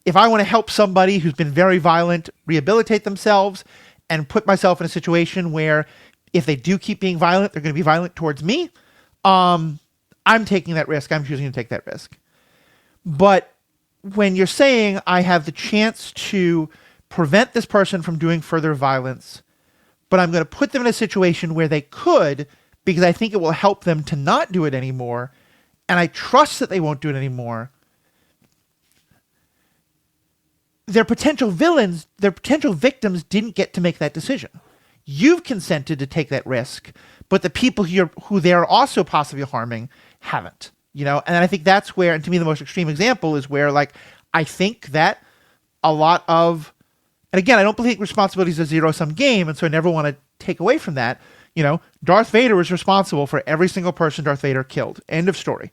if I want to help somebody who's been very violent rehabilitate themselves and put myself in a situation where if they do keep being violent, they're going to be violent towards me. I'm taking that risk. I'm choosing to take that risk. But when you're saying I have the chance to prevent this person from doing further violence, but I'm going to put them in a situation where they could, because I think it will help them to not do it anymore, and I trust that they won't do it anymore, their potential villains, their potential victims didn't get to make that decision. You've consented to take that risk, but the people who they're also possibly harming haven't. And I think that's where, and to me the most extreme example is where, like, I think that a lot of, and again, I don't believe responsibility is a zero-sum game, and so I never want to take away from that. Darth Vader is responsible for every single person Darth Vader killed. End of story.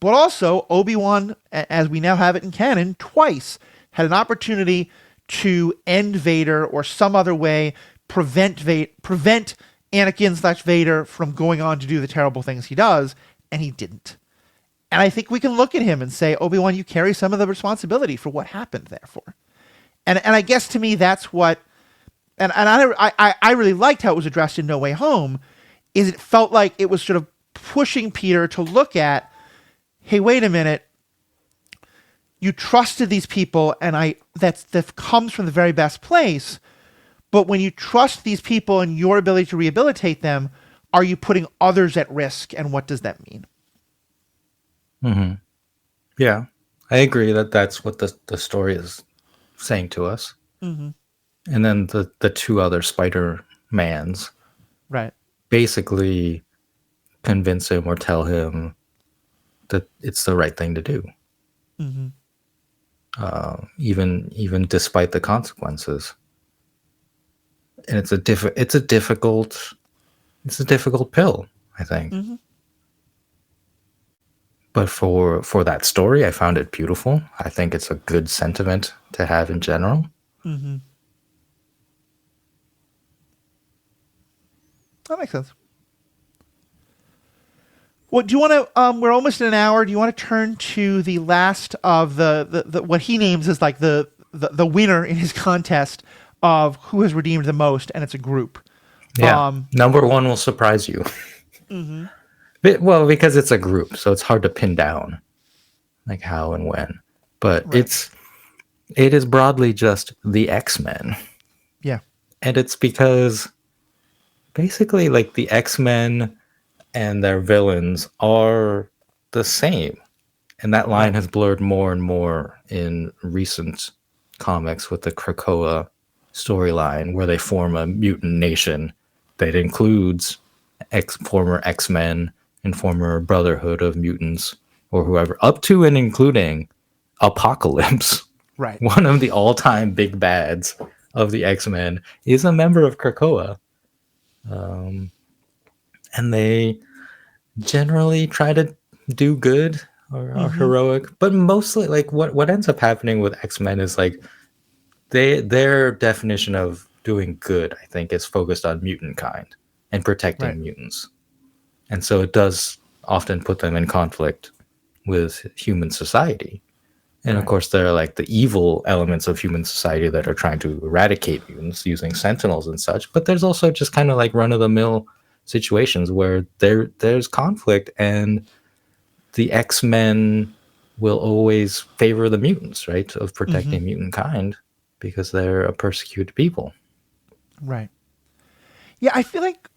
But also, Obi-Wan, as we now have it in canon, twice had an opportunity to end Vader or some other way prevent Anakin/Vader from going on to do the terrible things he does, and he didn't. And I think we can look at him and say, Obi-Wan, you carry some of the responsibility for what happened, therefore. And I guess to me that's what, and I really liked how it was addressed in No Way Home, is it felt like it was sort of pushing Peter to look at, hey, wait a minute, you trusted these people, and that comes from the very best place. But when you trust these people and your ability to rehabilitate them, are you putting others at risk, and what does that mean? Hmm. Yeah, I agree that that's what the story is saying to us. Mm-hmm. And then the two other Spider-Mans Right. basically convince him or tell him that it's the right thing to do, Mm-hmm. even despite the consequences. And it's a difficult pill, I think. Mm-hmm. But for that story, I found it beautiful. I think it's a good sentiment to have in general. Mm-hmm. That makes sense. Well, do you want to? We're almost in an hour. Do you want to turn to the last of the what he names as like the winner in his contest of who has redeemed the most, and it's a group. Yeah. Um, Number one will surprise you. mm-hmm. Well, because it's a group, so it's hard to pin down like how and when. But Right. it is broadly just the X-Men. Yeah. And it's because basically like the X-Men and their villains are the same. And that line Right. has blurred more and more in recent comics with the Krakoa storyline, where they form a mutant nation that includes former X-Men and former Brotherhood of Mutants or whoever, up to and including Apocalypse, Right. one of the all-time big bads of the X-Men, is a member of Krakoa. And they generally try to do good or are Mm-hmm. heroic, but mostly like what ends up happening with X-Men is like their definition of doing good, I think, is focused on mutant kind and Right. protecting mutants. And so it does often put them in conflict with human society. And of Right. course, there are like the evil elements of human society that are trying to eradicate mutants using sentinels and such. But there's also just kind of like run of the mill situations where there's conflict, and the X-Men will always favor the mutants, right? Of Mm-hmm. protecting mutant kind because they're a persecuted people. Right. Yeah, I feel like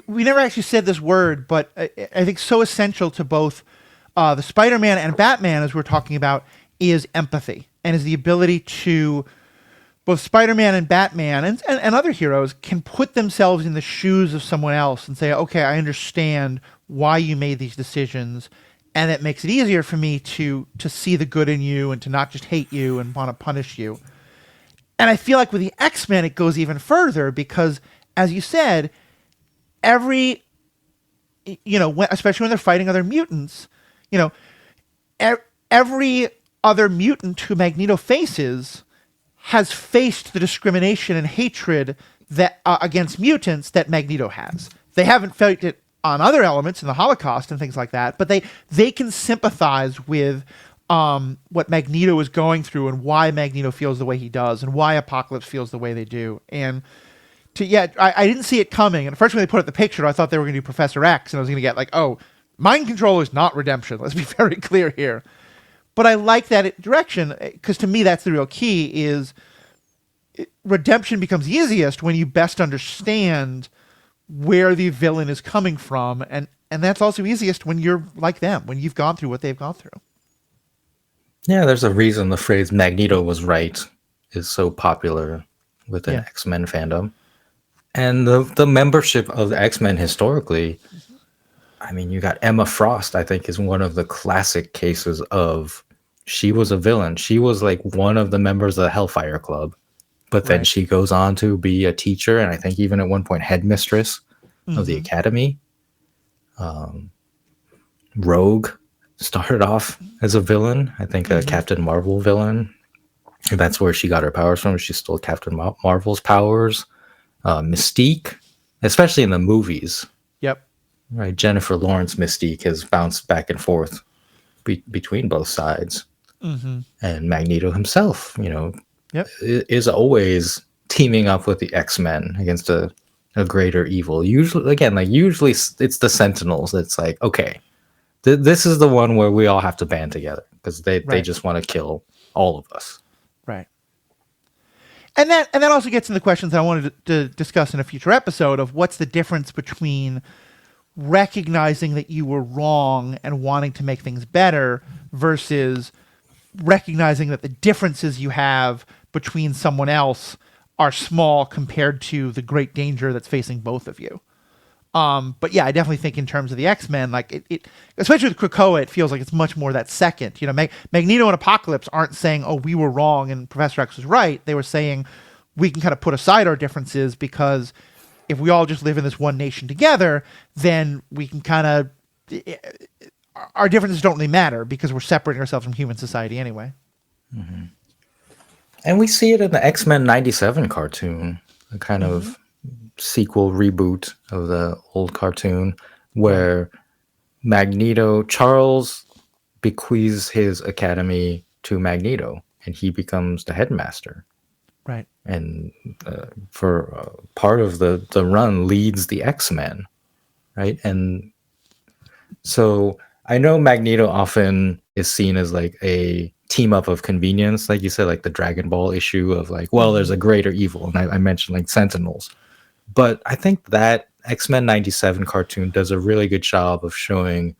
we never actually said this word, but I think so essential to both the Spider-Man and Batman, as we're talking about, is empathy, and is the ability to both Spider-Man and Batman and other heroes can put themselves in the shoes of someone else and say, okay, I understand why you made these decisions, and it makes it easier for me to see the good in you and to not just hate you and want to punish you. And I feel like with the X-Men, it goes even further because, as you said, every, especially when they're fighting other mutants, you know, every other mutant who Magneto faces has faced the discrimination and hatred that against mutants that Magneto has. They haven't felt it on other elements in the Holocaust and things like that, but they can sympathize with what Magneto is going through and why Magneto feels the way he does and why Apocalypse feels the way they do. And I didn't see it coming. And first when they put up the picture, I thought they were going to do Professor X, and I was going to get like, oh, mind control is not redemption. Let's be very clear here. But I like that direction because to me that's the real key is redemption becomes easiest when you best understand where the villain is coming from, and that's also easiest when you're like them, when you've gone through what they've gone through. Yeah, there's a reason the phrase Magneto was right is so popular within Yeah. X-Men fandom. And the membership of the X-Men historically, I mean, you got Emma Frost, I think, is one of the classic cases of she was a villain. She was like one of the members of the Hellfire Club, but then Right. she goes on to be a teacher and I think even at one point headmistress of the Mm-hmm. academy. Rogue started off as a villain, I think a Mm-hmm. Captain Marvel villain. That's where she got her powers from. She stole Captain Marvel's powers. Mystique, especially in the movies, Yep. right? Jennifer Lawrence Mystique has bounced back and forth between both sides. Mm-hmm. And Magneto himself, Yep. is always teaming up with the X-Men against a greater evil. Usually it's the Sentinels. It's like, okay, this is the one where we all have to band together because they Right. just want to kill all of us. Right. And that also gets into questions I wanted to discuss in a future episode of what's the difference between recognizing that you were wrong and wanting to make things better versus recognizing that the differences you have between someone else are small compared to the great danger that's facing both of you. But yeah, I definitely think in terms of the X-Men, like it especially with Krakoa, it feels like it's much more that second. You know, Magneto and Apocalypse aren't saying, "Oh, we were wrong and Professor X was right." They were saying we can kind of put aside our differences because if we all just live in this one nation together, then we can kind of our differences don't really matter because we're separating ourselves from human society anyway. And we see it in the X-Men 97 cartoon, a kind of sequel reboot of the old cartoon where Charles bequeaths his academy to Magneto and he becomes the headmaster. Right. And for part of the run leads the X-Men, right? And so I know Magneto often is seen as like a team up of convenience, like you said, like the Dragon Ball issue of like, well, there's a greater evil. And I mentioned like Sentinels. But I think that X-Men 97 cartoon does a really good job of showing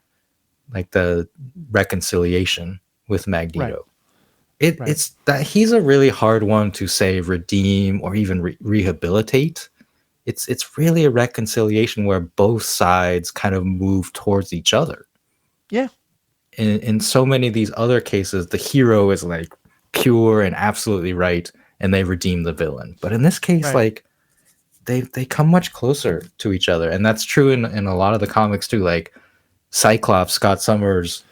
like the reconciliation with Magneto. It's that he's a really hard one to say redeem or even rehabilitate. It's really a reconciliation where both sides kind of move towards each other. Yeah. In so many of these other cases, the hero is like pure and absolutely right, and they redeem the villain. But in this case, like they come much closer to each other, and that's true in a lot of the comics too. Like Cyclops, Scott Summers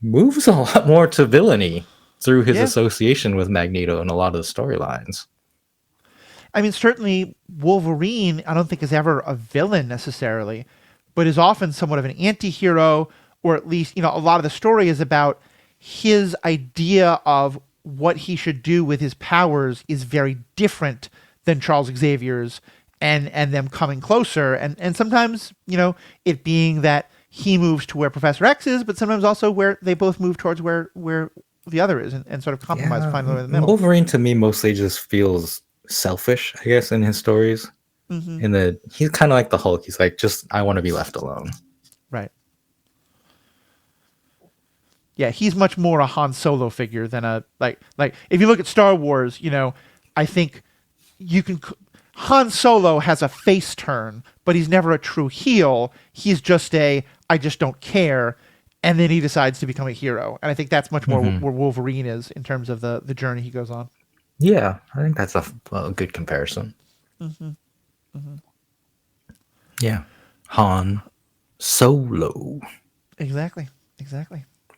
moves a lot more to villainy through his association with Magneto in a lot of the storylines. I mean, certainly Wolverine, I don't think is ever a villain necessarily, but is often somewhat of an anti-hero, or at least, you know, a lot of the story is about his idea of what he should do with his powers is very different than Charles Xavier's and them coming closer. And sometimes, you know, it being that he moves to where Professor X is, but sometimes also where they both move towards where the other is and sort of compromise, find the way in the middle. Wolverine to me mostly just feels selfish, I guess, in his stories. In that he's kind of like the Hulk. He's like, just I want to be left alone. Right. Yeah, he's much more a Han Solo figure than a like if you look at Star Wars, you know, I think you can Han Solo has a face turn, but he's never a true heel. He's just I just don't care, and then he decides to become a hero. And I think that's much more where Wolverine is in terms of the journey he goes on. Yeah, I think that's a good comparison. Yeah, Han Solo. Exactly.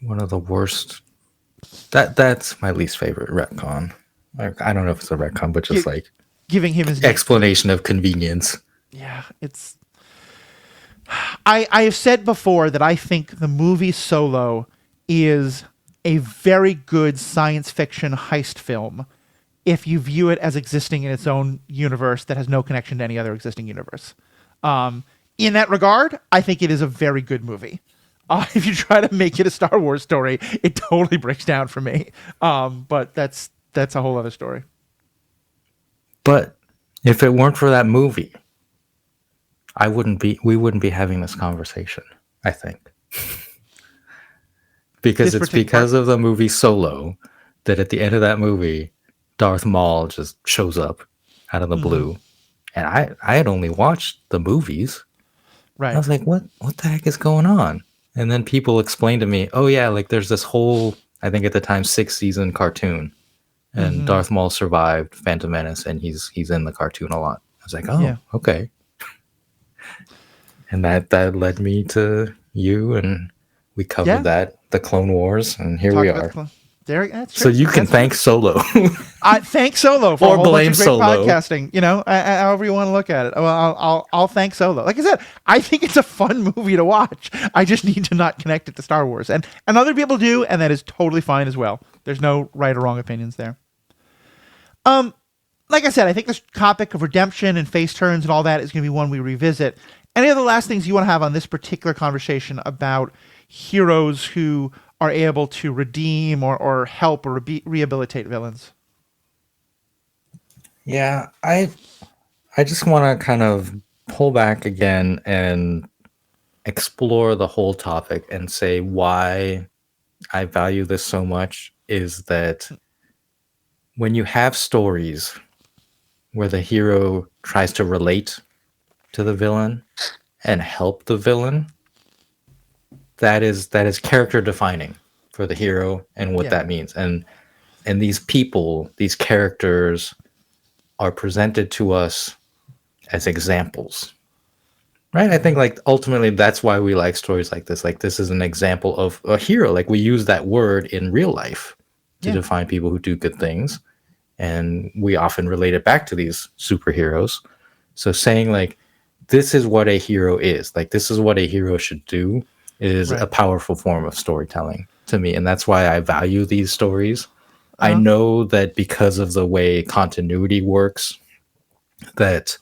One of the worst. That's my least favorite retcon. Like, I don't know if it's a retcon, but just like giving him his explanation of convenience. Yeah, it's. I have said before that I think the movie Solo is a very good science fiction heist film if you view it as existing in its own universe that has no connection to any other existing universe. In that regard, I think it is a very good movie. If you try to make it a Star Wars story, it totally breaks down for me. But that's a whole other story. But if it weren't for that movie, we wouldn't be having this conversation, I think. Because it's because of the movie Solo that at the end of that movie, Darth Maul just shows up out of the blue. And I had only watched the movies. Right. I was like, what the heck is going on? And then people explained to me, oh yeah, like there's this whole, I think at the time, 6-season cartoon. And Darth Maul survived Phantom Menace, and he's in the cartoon a lot. I was like, oh, okay. And that led me to you, and we covered that, the Clone Wars, and here we are. So you can thank Solo. Thank Solo for or a whole blame bunch of great Solo. podcasting. You know, however you want to look at it. Well, I'll thank Solo. Like I said, I think it's a fun movie to watch. I just need to not connect it to Star Wars, and other people do, and that is totally fine as well. There's no right or wrong opinions there. Like I said, I think this topic of redemption and face turns and all that is going to be one we revisit. Any other last things you want to have on this particular conversation about heroes who are able to redeem or help or rehabilitate villains. Yeah, I just want to kind of pull back again and explore the whole topic and say why I value this so much is that when you have stories where the hero tries to relate to the villain and help the villain, that is character defining for the hero and what Yeah. that means. And these people, these characters are presented to us as examples. Right? I think like ultimately that's why we like stories like this. Like this is an example of a hero. Like we use that word in real life to Yeah. define people who do good things. And we often relate it back to these superheroes. So saying like this is what a hero is, like this is what a hero should do is a Right. powerful form of storytelling to me. And that's why I value these stories. I Uh-huh. know that because of the way continuity works, that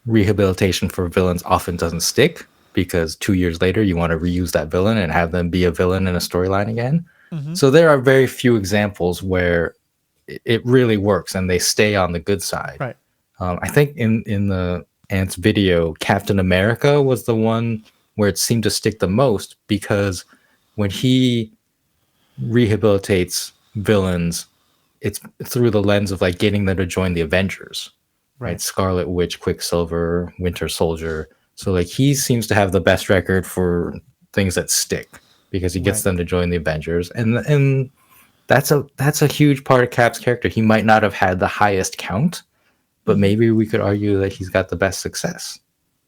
rehabilitation for villains often doesn't stick because 2 years later you want to reuse that villain and have them be a villain in a storyline again. Mm-hmm. So there are very few examples where it really works and they stay on the good side. Right. I think in the Ant's video, Captain America was the one where it seemed to stick the most because when he rehabilitates villains, it's through the lens of like getting them to join the Avengers, right? Right. Scarlet Witch, Quicksilver, Winter Soldier. So like he seems to have the best record for things that stick because he gets Right. them to join the Avengers, and that's a huge part of Cap's character. He might not have had the highest count, but Mm-hmm. maybe we could argue that he's got the best success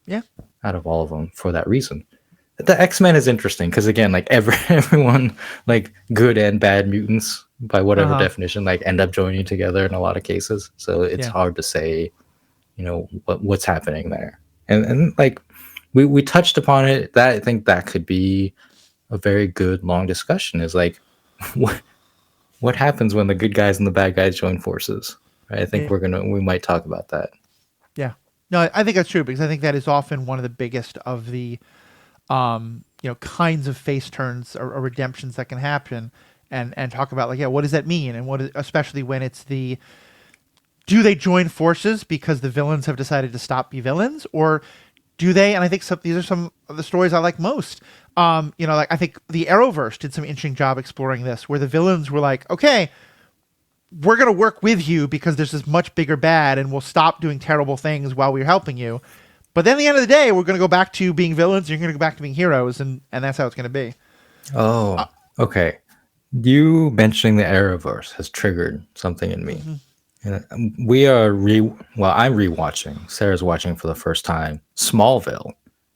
Yeah. out of all of them for that reason. The X-Men is interesting because again, like everyone, like good and bad mutants by whatever Uh-huh. definition, like end up joining together in a lot of cases. So it's Yeah. hard to say, what's happening there. And like we touched upon it. That I think that could be a very good long discussion. Is like what happens when the good guys and the bad guys join forces. Right? I think Yeah. we might talk about that. Yeah. No, I think that's true because I think that is often one of the biggest of the kinds of face turns or redemptions that can happen, and talk about like, yeah, what does that mean, and especially when it's do they join forces because the villains have decided to stop be villains, or do they? And I think these are some of the stories I like most. Like I think the Arrowverse did some interesting job exploring this, where the villains were like, okay, we're going to work with you because there's this much bigger bad and we'll stop doing terrible things while we're helping you. But then at the end of the day, we're going to go back to being villains. You're going to go back to being heroes. And that's how it's going to be. Oh, okay. You mentioning the Arrowverse has triggered something in me. Mm-hmm. And we are I'm rewatching. Sarah's watching for the first time Smallville,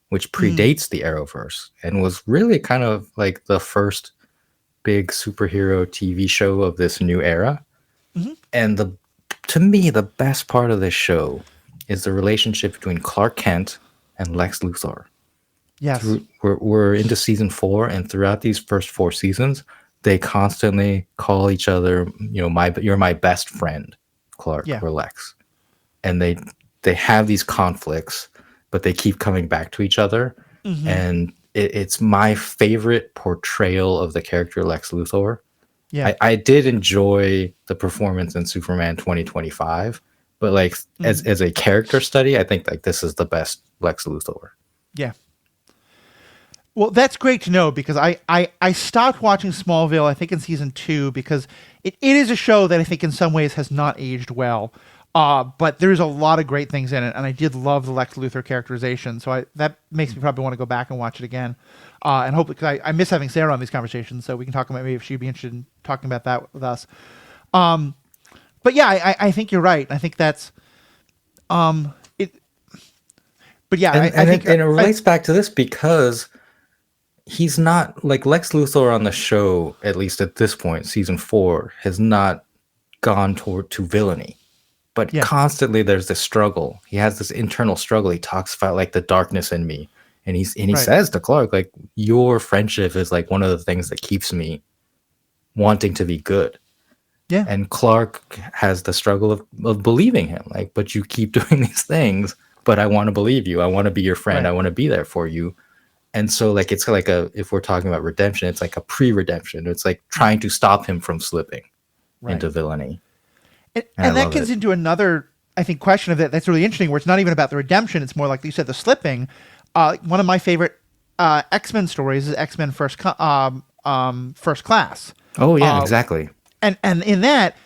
which predates the Arrowverse and was really kind of like the first big superhero TV show of this new era. Mm-hmm. And to me, the best part of this show is the relationship between Clark Kent and Lex Luthor. Yes. We're into season 4, and throughout these first 4 seasons, they constantly call each other, you're my best friend, Clark Yeah. or Lex, and they have these conflicts, but they keep coming back to each other, Mm-hmm. and it's my favorite portrayal of the character Lex Luthor. Yeah. I did enjoy the performance in Superman 2025, but like Mm-hmm. as a character study, I think like this is the best Lex Luthor. Yeah. Well, that's great to know because I stopped watching Smallville, I think in season 2, because it is a show that I think in some ways has not aged well. But there's a lot of great things in it, and I did love the Lex Luthor characterization. So that makes me probably want to go back and watch it again. And hopefully, because I miss having Sarah on these conversations, so we can talk about maybe if she'd be interested in talking about that with us. But yeah, I think you're right. I think that's it. But yeah, I think And it relates back to this because he's not like Lex Luthor on the show, at least at this point, season 4, has not gone to villainy. But yeah, constantly there's this struggle. He has this internal struggle. He talks about like the darkness in me. And he right, says to Clark, like, your friendship is like one of the things that keeps me wanting to be good. yeah, And Clark has the struggle of believing him. Like, but you keep doing these things, but I want to believe you. I want to be your friend. right, I want to be there for you. And so like it's like a, if we're talking about redemption, it's like a pre-redemption. It's like trying to stop him from slipping Right. into villainy. And I And that love gets it. into another, I think, question of that that's really interesting, where it's not even about the redemption. It's more like you said, the slipping. One of my favorite X-Men stories is X-Men First Class. Oh yeah, Uh, exactly. and in that,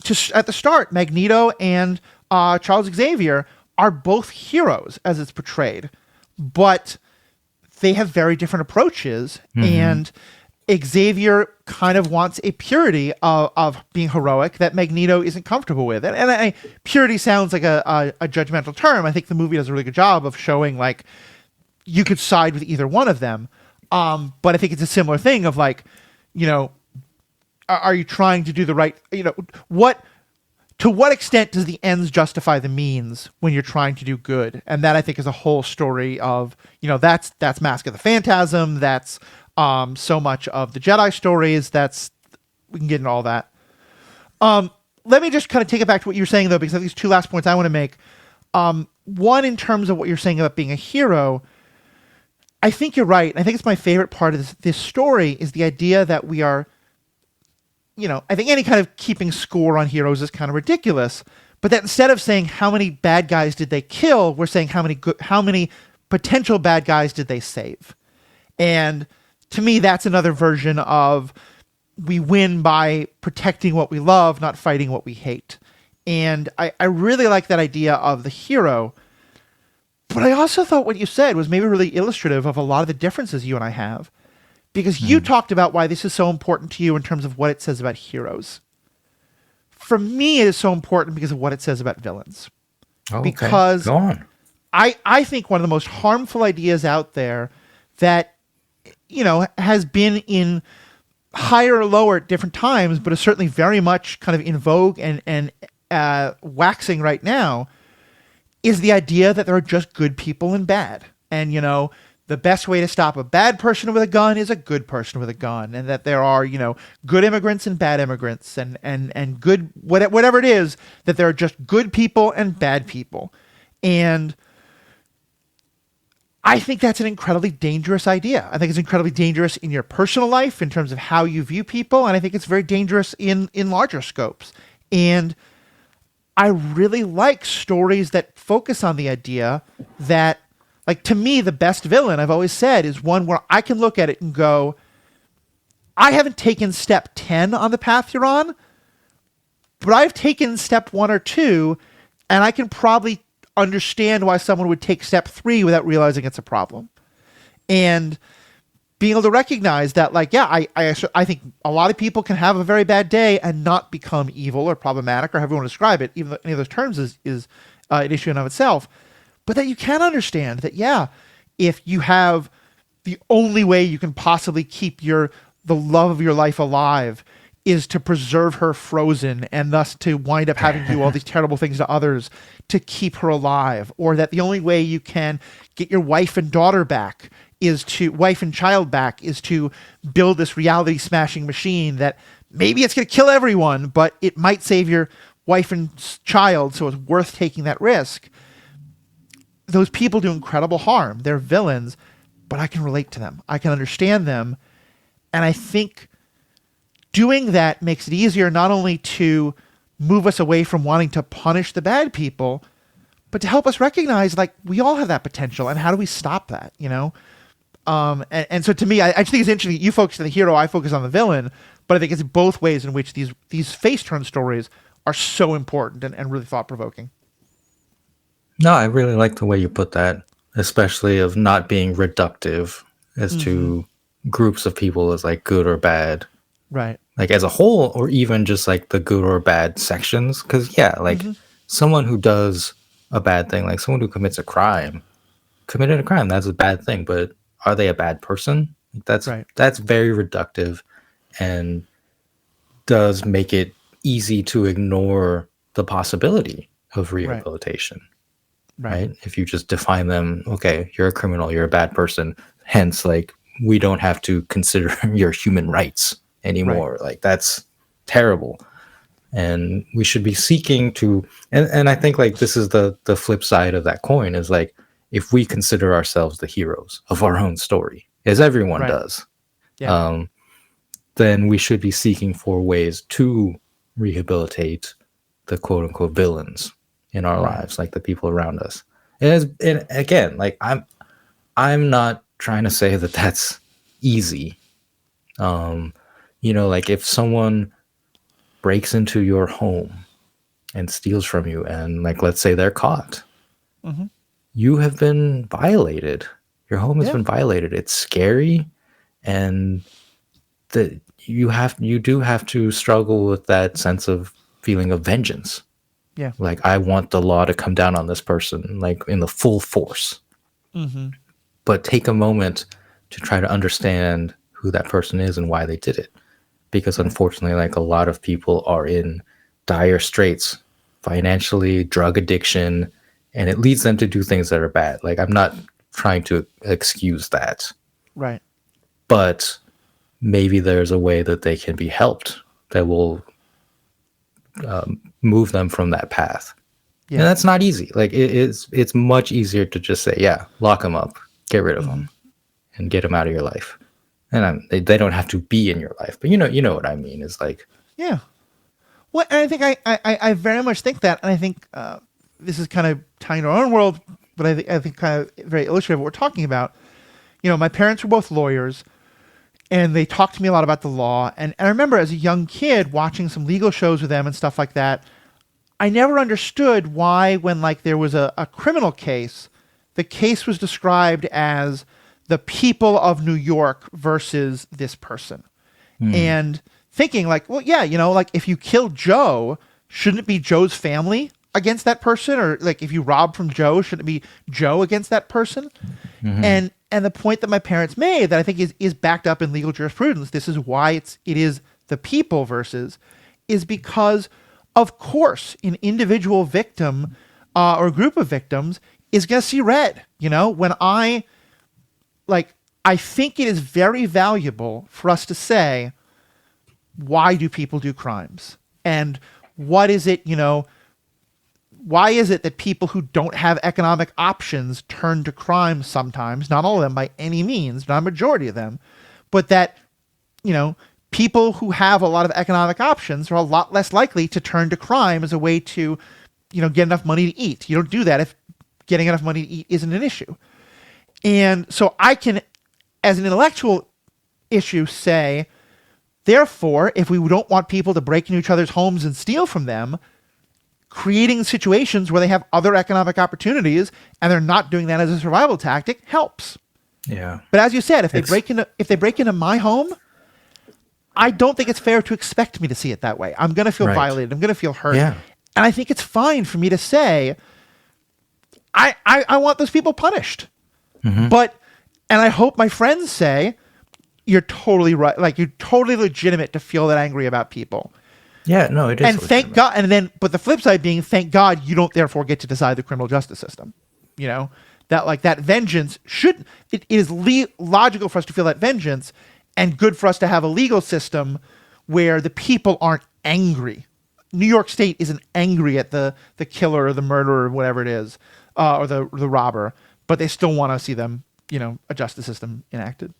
just at the start, Magneto and Charles Xavier are both heroes as it's portrayed, but they have very different approaches. Hmm. And Xavier kind of wants a purity of being heroic that Magneto isn't comfortable with. And purity sounds like a judgmental term. I think the movie does a really good job of showing like you could side with either one of them. But I think it's a similar thing of like, you know, are you trying to do the right, what, to what extent does the ends justify the means when you're trying to do good? And that I think is a whole story of, that's Mask of the Phantasm. That's so much of the Jedi stories. We can get into all that. Let me just kind of take it back to what you were saying though, because I think these two last points I want to make. One, in terms of what you're saying about being a hero, I think you're right. I think it's my favorite part of this story is the idea that we are, I think any kind of keeping score on heroes is kind of ridiculous. But that instead of saying how many bad guys did they kill, we're saying how many potential bad guys did they save. And to me, that's another version of we win by protecting what we love, not fighting what we hate. And I really like that idea of the hero. But I also thought what you said was maybe really illustrative of a lot of the differences you and I have. Because you talked about why this is so important to you in terms of what it says about heroes. For me, it is so important because of what it says about villains. Oh, okay. Because Go on. I think one of the most harmful ideas out there that, has been in higher or lower at different times, but is certainly very much kind of in vogue and waxing right now, is the idea that there are just good people and bad. And, the best way to stop a bad person with a gun is a good person with a gun. And that there are, good immigrants and bad immigrants and good, whatever it is, that there are just good people and bad people. And I think that's an incredibly dangerous idea. I think it's incredibly dangerous in your personal life in terms of how you view people. And I think it's very dangerous in larger scopes. And I really like stories that focus on the idea that, like, to me, the best villain, I've always said, is one where I can look at it and go, I haven't taken step 10 on the path you're on, but I've taken step 1 or 2, and I can probably understand why someone would take step 3 without realizing it's a problem. And being able to recognize that, like, yeah, I think a lot of people can have a very bad day and not become evil or problematic or however you want to describe it, even though any of those terms is an issue in and of itself. But that you can understand that, yeah, if you have the only way you can possibly keep the love of your life alive is to preserve her frozen and thus to wind up having to do all these terrible things to others to keep her alive, or that the only way you can get your wife and child back is to build this reality smashing machine that maybe it's going to kill everyone, but it might save your wife and child, so it's worth taking that risk. Those people do incredible harm. They're villains, but I can relate to them. I can understand them. And I think doing that makes it easier not only to move us away from wanting to punish the bad people, but to help us recognize, like, we all have that potential. And how do we stop that, And so to me, I just think it's interesting. You focus on the hero, I focus on the villain. But I think it's both ways in which these face turn stories are so important and really thought-provoking. No, I really like the way you put that, especially of not being reductive as Mm-hmm. to groups of people as like good or bad, Right. like as a whole, or even just like the good or bad sections. Because yeah, like Mm-hmm. someone who does a bad thing, like someone who committed a crime, that's a bad thing. But are they a bad person? Like, Right. that's very reductive, and does make it easy to ignore the possibility of Right. rehabilitation. Right. Right? If you just define them, okay, you're a criminal, you're a bad person, hence, like, we don't have to consider your human rights Right. anymore. Like, that's terrible. And we should be seeking to, and I think, like, this is the flip side of that coin is, like, if we consider ourselves the heroes of our own story, as everyone Right. does, Yeah. then we should be seeking for ways to rehabilitate the quote unquote villains in our Right. lives, like the people around us. And again, like I'm not trying to say that that's easy. Like if someone breaks into your home and steals from you, and like let's say they're caught, Mm-hmm. you have been violated. Your home has Yeah. been violated. It's scary, and that you do have to struggle with that sense of feeling of vengeance. Yeah. Like I want the law to come down on this person, like in the full force. Mm-hmm. But take a moment to try to understand who that person is and why they did it. Because Right. unfortunately, like a lot of people are in dire straits financially, drug addiction, and it leads them to do things that are bad. Like I'm not trying to excuse that, Right. but maybe there's a way that they can be helped that will move them from that path. And Yeah. that's not easy. Like it's much easier to just say, yeah, lock them up, get rid of Mm-hmm. them, and get them out of your life. And they don't have to be in your life, but you know what I mean. Is like, Yeah. Well, and I think I very much think that, and I think this is kind of tying to our own world, but I think kind of very illustrative of what we're talking about. My parents were both lawyers, and they talked to me a lot about the law. And I remember as a young kid watching some legal shows with them and stuff like that. I never understood why, when like there was a criminal case, the case was described as the people of New York versus this person. And thinking like, well, yeah, like if you kill Joe, shouldn't it be Joe's family against that person? Or like if you rob from Joe, shouldn't it be Joe against that person? And the point that my parents made that I think is backed up in legal jurisprudence, this is why it is the people versus, is because of course an individual victim or a group of victims is going to see red. When I think it is very valuable for us to say, why do people do crimes? And what is it, why is it that people who don't have economic options turn to crime sometimes? Not all of them by any means, not a majority of them, but that, people who have a lot of economic options are a lot less likely to turn to crime as a way to, get enough money to eat. You don't do that if getting enough money to eat isn't an issue. And so I can, as an intellectual issue, say, therefore, if we don't want people to break into each other's homes and steal from them, creating situations where they have other economic opportunities and they're not doing that as a survival tactic helps. yeah. But as you said, if they break into my home, I don't think it's fair to expect me to see it that way. I'm going to feel Right. violated. I'm going to feel hurt. Yeah. And I think it's fine for me to say, I want those people punished. But, and I hope my friends say, you're totally right. Like you're totally legitimate to feel that angry about people. Yeah, no, it is. And thank God. And then, but the flip side being, thank God you don't therefore get to decide the criminal justice system. That vengeance it is logical for us to feel that vengeance, and good for us to have a legal system where the people aren't angry. New York State isn't angry at the killer or the murderer or whatever it is, or the robber, but they still want to see them, a justice system enacted.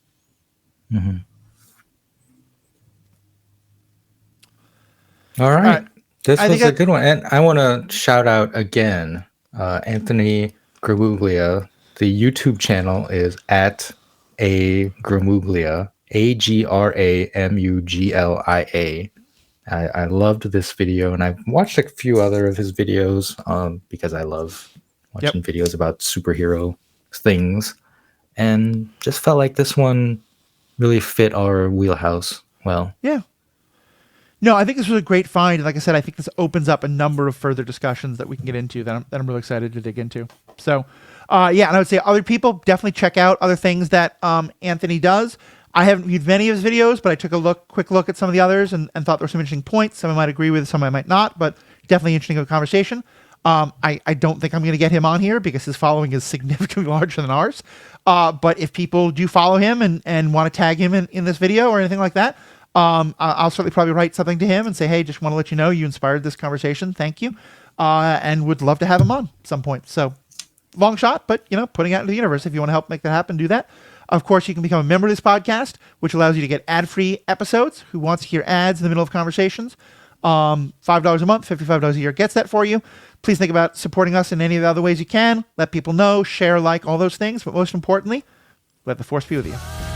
All right. This I was think a good one. And I want to shout out again Anthony Gramuglia. The YouTube channel is at a Gramuglia, AGRAMUGLIA. I loved this video, and I've watched a few other of his videos because I love watching videos about superhero things, and just felt like this one really fit our wheelhouse well. Yeah. No, I think this was a great find. And like I said, I think this opens up a number of further discussions that we can get into that I'm really excited to dig into. So, and I would say other people definitely check out other things that Anthony does. I haven't viewed many of his videos, but I took a quick look at some of the others and thought there were some interesting points. Some I might agree with, some I might not, but definitely interesting conversation. I don't think I'm going to get him on here because his following is significantly larger than ours. But if people do follow him and want to tag him in this video or anything like that, I'll certainly probably write something to him and say, hey, just want to let you know you inspired this conversation. Thank you. And would love to have him on at some point. So long shot, but, putting out into the universe. If you want to help make that happen, do that. Of course, you can become a member of this podcast, which allows you to get ad-free episodes. Who wants to hear ads in the middle of conversations? $5 a month, $55 a year gets that for you. Please think about supporting us in any of the other ways you can. Let people know, share, like, all those things. But most importantly, let the force be with you.